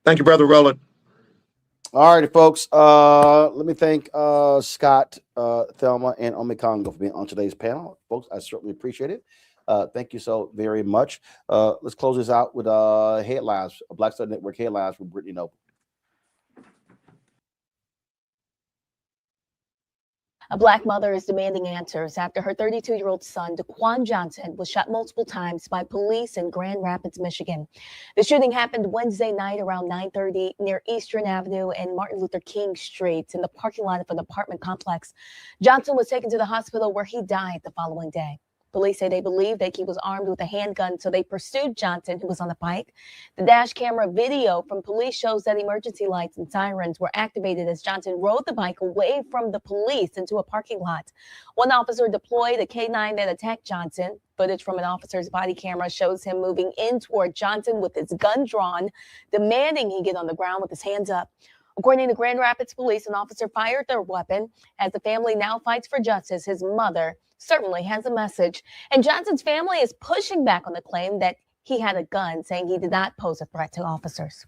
Thank you, Brother Roland. All righty, folks. Let me thank Scott, Thelma, and Omekongo for being on today's panel. Folks, I certainly appreciate it. Thank you so very much. Let's close this out with headlines, Black Star Network headlines from Brittany Noble. A Black mother is demanding answers after her 32-year-old son, Daquan Johnson, was shot multiple times by police in Grand Rapids, Michigan. The shooting happened Wednesday night around 9:30 near Eastern Avenue and Martin Luther King Street in the parking lot of an apartment complex. Johnson was taken to the hospital where he died the following day. Police say they believe that he was armed with a handgun, so they pursued Johnson, who was on the bike. The dash camera video from police shows that emergency lights and sirens were activated as Johnson rode the bike away from the police into a parking lot. One officer deployed a K9 that attacked Johnson. Footage from an officer's body camera shows him moving in toward Johnson with his gun drawn, demanding he get on the ground with his hands up. According to Grand Rapids Police, an officer fired their weapon. As the family now fights for justice, his mother certainly has a message. And Johnson's family is pushing back on the claim that he had a gun, saying he did not pose a threat to officers.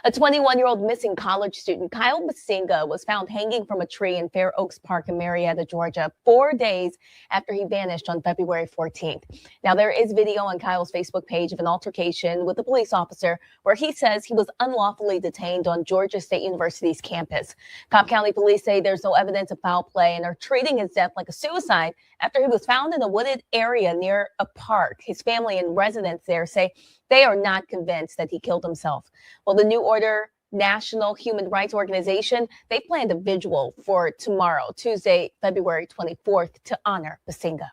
A 21-year-old missing college student, Kyle Basinga, was found hanging from a tree in Fair Oaks Park in Marietta, Georgia, 4 days after he vanished on February 14th. Now, there is video on Kyle's Facebook page of an altercation with a police officer where he says he was unlawfully detained on Georgia State University's campus. Cobb County police say there's no evidence of foul play and are treating his death like a suicide after he was found in a wooded area near a park. His family and residents there say they are not convinced that he killed himself. Well, the New Order National Human Rights Organization, they planned a vigil for tomorrow, Tuesday, February 24th, to honor Basinga.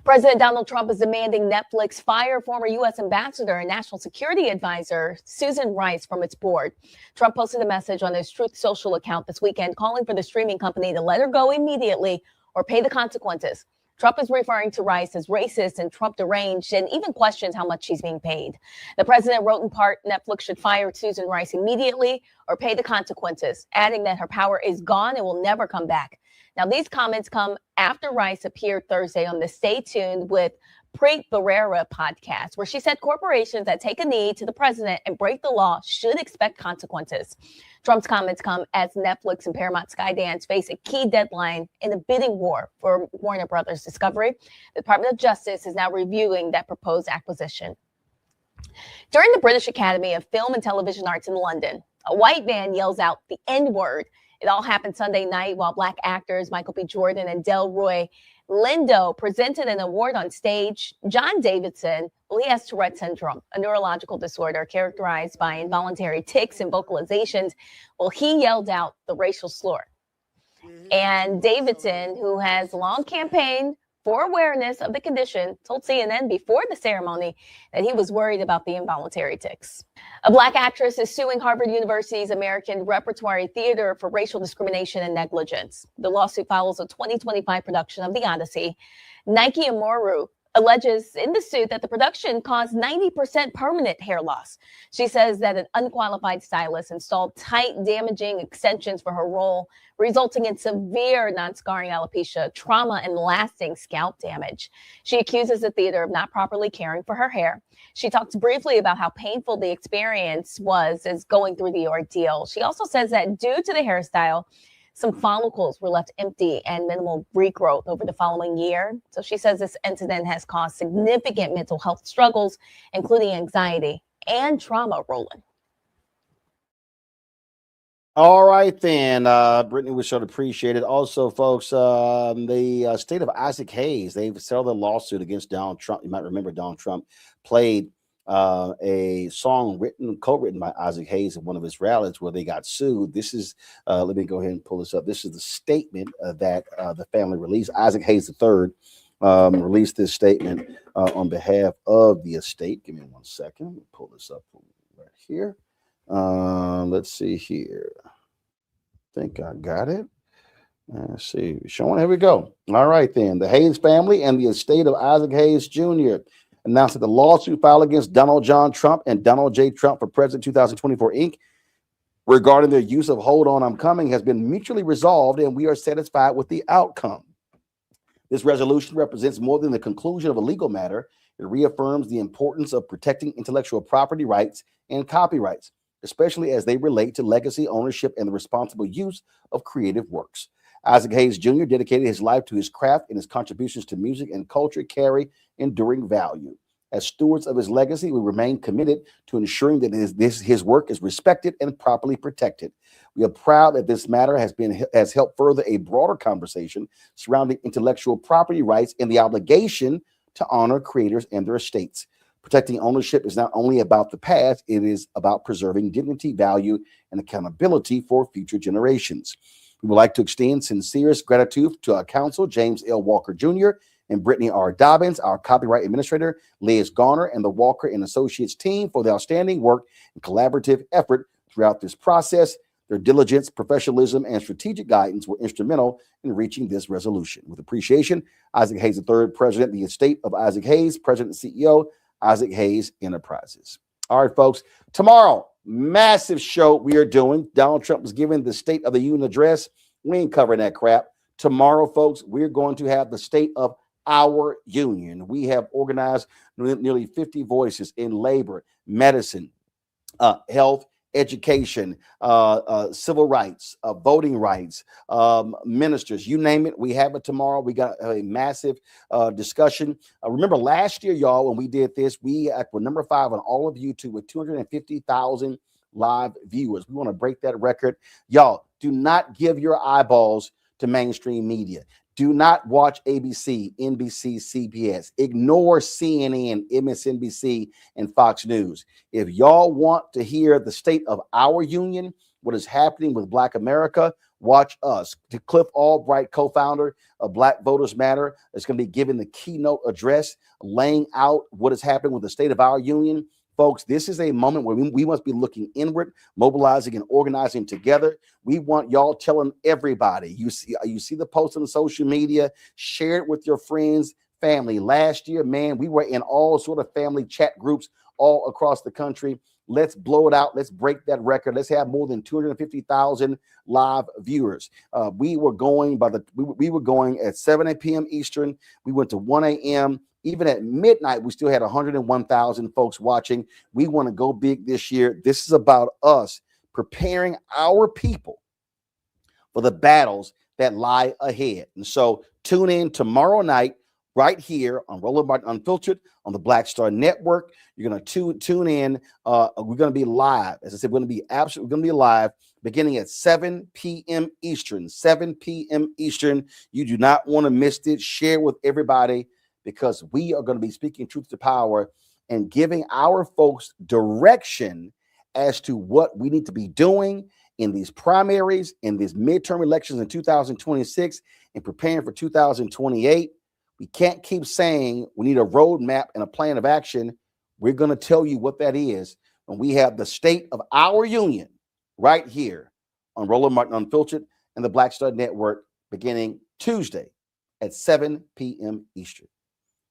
President Donald Trump is demanding Netflix fire former U.S. Ambassador and National Security Advisor Susan Rice from its board. Trump posted a message on his Truth Social account this weekend calling for the streaming company to let her go immediately or pay the consequences. Trump is referring to Rice as racist and Trump deranged and even questions how much she's being paid. The president wrote in part, Netflix should fire Susan Rice immediately or pay the consequences, adding that her power is gone and will never come back. Now, these comments come after Rice appeared Thursday on the Stay Tuned with Preet Bharara podcast, where she said corporations that take a knee to the president and break the law should expect consequences. Trump's comments come as Netflix and Paramount Skydance face a key deadline in a bidding war for Warner Brothers Discovery. The Department of Justice is now reviewing that proposed acquisition. During the British Academy of Film and Television Arts in London, a white man yells out the N-word. It all happened Sunday night while Black actors Michael B. Jordan and Delroy Lindo presented an award on stage. John Davidson, well, he has Tourette syndrome, a neurological disorder characterized by involuntary tics and vocalizations. Well, he yelled out the racial slur. And Davidson, who has a long campaign for awareness of the condition, told CNN before the ceremony that he was worried about the involuntary tics. A Black actress is suing Harvard University's American Repertory Theater for racial discrimination and negligence. The lawsuit follows a 2025 production of The Odyssey. Nike Amoru alleges in the suit that the production caused 90% permanent hair loss. She says that an unqualified stylist installed tight, damaging extensions for her role, resulting in severe non-scarring alopecia, trauma, and lasting scalp damage. She accuses the theater of not properly caring for her hair. She talks briefly about how painful the experience was as going through the ordeal. She also says that due to the hairstyle, some follicles were left empty and minimal regrowth over the following year. So she says this incident has caused significant mental health struggles, including anxiety and trauma, Roland. All right, then. Brittany, we should appreciate it. Also, folks, the state of Isaac Hayes, they've settled a lawsuit against Donald Trump. You might remember Donald Trump played a song co-written by Isaac Hayes at one of his rallies where they got sued. This is, let me go ahead and pull this up. This is the statement that the family released. Isaac Hayes III released this statement on behalf of the estate. Give me 1 second. Let me pull this up right here. Let's see here. I think I got it. Let's see. Showing. Here we go. All right, then. The Hayes family and the estate of Isaac Hayes Jr. announced that the lawsuit filed against Donald John Trump and Donald J. Trump for President 2024 Inc. regarding their use of Hold On, I'm Coming has been mutually resolved, and we are satisfied with the outcome. This resolution represents more than the conclusion of a legal matter. It reaffirms the importance of protecting intellectual property rights and copyrights, especially as they relate to legacy ownership and the responsible use of creative works. Isaac Hayes Jr. dedicated his life to his craft, and his contributions to music and culture carry enduring value. As stewards of his legacy, we remain committed to ensuring that his work is respected and properly protected. We are proud that this matter has helped further a broader conversation surrounding intellectual property rights and the obligation to honor creators and their estates. Protecting ownership is not only about the past, it is about preserving dignity, value, and accountability for future generations. We would like to extend sincerest gratitude to our counsel, James L. Walker Jr., and Brittany R. Dobbins, our copyright administrator, Liz Garner, and the Walker and Associates team for their outstanding work and collaborative effort throughout this process. Their diligence, professionalism, and strategic guidance were instrumental in reaching this resolution. With appreciation, Isaac Hayes III, President of the estate of Isaac Hayes, President and CEO, Isaac Hayes Enterprises. All right, folks, tomorrow massive show we are doing. Donald Trump was giving the State of the Union address. We ain't covering that crap. Tomorrow, folks, we're going to have the State of our Union. We have organized nearly 50 voices in labor, medicine, health, education, civil rights, voting rights, ministers, you name it. We have it tomorrow. We got a massive discussion. Remember last year, y'all, when we did this, we were number 5 on all of YouTube with 250,000 live viewers. We want to break that record. Y'all, do not give your eyeballs to mainstream media. Do not watch ABC, NBC, CBS. Ignore CNN, MSNBC, and Fox News. If y'all want to hear the state of our union, what is happening with Black America, watch us. Cliff Albright, co-founder of Black Voters Matter, is going to be giving the keynote address, laying out what is happening with the state of our union. Folks, this is a moment where we must be looking inward, mobilizing and organizing together. We want y'all telling everybody. You see the posts on social media, share it with your friends, family. Last year, man, we were in all sort of family chat groups all across the country. Let's blow it out. Let's break that record. Let's have more than 250,000 live viewers. We were going at 7 p.m. Eastern. We went to 1 a.m. Even at midnight, we still had 101,000 folks watching. We want to go big this year. This is about us preparing our people for the battles that lie ahead. And so tune in tomorrow night right here on Roland Martin Unfiltered on the Black Star Network. You're going to tune in. We're going to be live. As I said, we're going to be live beginning at 7 p.m. Eastern. 7 p.m. Eastern. You do not want to miss it. Share with everybody, because we are going to be speaking truth to power and giving our folks direction as to what we need to be doing in these primaries, in these midterm elections in 2026, and preparing for 2028. We can't keep saying we need a roadmap and a plan of action. We're going to tell you what that is when we have the state of our union right here on Roland Martin Unfiltered and the Black Star Network beginning Tuesday at 7 p.m. Eastern.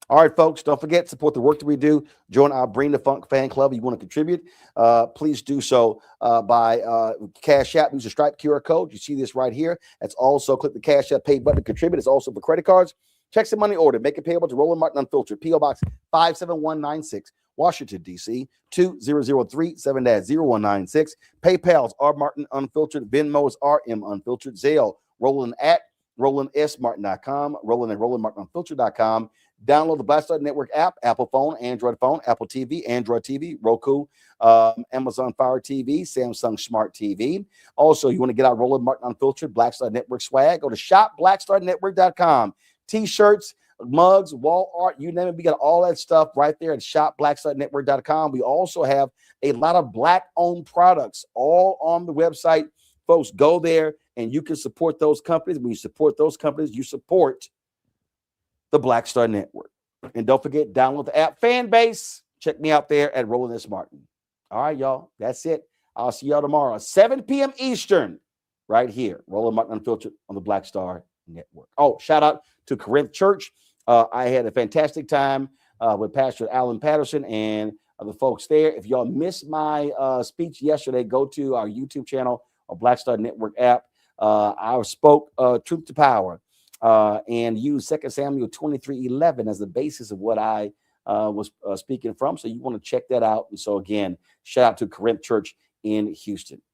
All right, folks, don't forget, support the work that we do. Join our Bring the Funk fan club. If you want to contribute, please do so by Cash App. Use the Stripe QR code. You see this right here. That's also, click the Cash App pay button to contribute. It's also for credit cards. Checks and money order. Make it payable to Roland Martin Unfiltered. P.O. Box 57196, Washington, D.C. 2003 7-0196. PayPal's R Martin Unfiltered. Venmo's RM Unfiltered. Zelle, Roland at RolandSMartin.com. Roland at RolandMartinUnfiltered.com. Download the Black Star Network app, Apple phone, Apple TV, Android TV, Roku, Amazon Fire TV, Samsung Smart TV. Also, you want to get our Roland Martin Unfiltered Black Star Network swag, go to shopblackstarnetwork.com. T-shirts, mugs, wall art, you name it. We got all that stuff right there at shopblackstarnetwork.com. We also have a lot of Black-owned products all on the website. Folks, go there and you can support those companies. When you support those companies, you support the Black Star Network. And don't forget, download the app Fanbase. Check me out there at Roland S. Martin. All right, y'all. That's it. I'll see y'all tomorrow, 7 p.m. Eastern, right here. Roland Martin Unfiltered on the Black Star Network. Oh, shout out to Corinth Church. I had a fantastic time with Pastor Alan Patterson and the folks there. If y'all missed my speech yesterday, go to our YouTube channel or Black Star Network app. I spoke truth to power. And use 2 Samuel 23:11 as the basis of what I was speaking from. So you want to check that out. And so again, shout out to Corinth Church in Houston.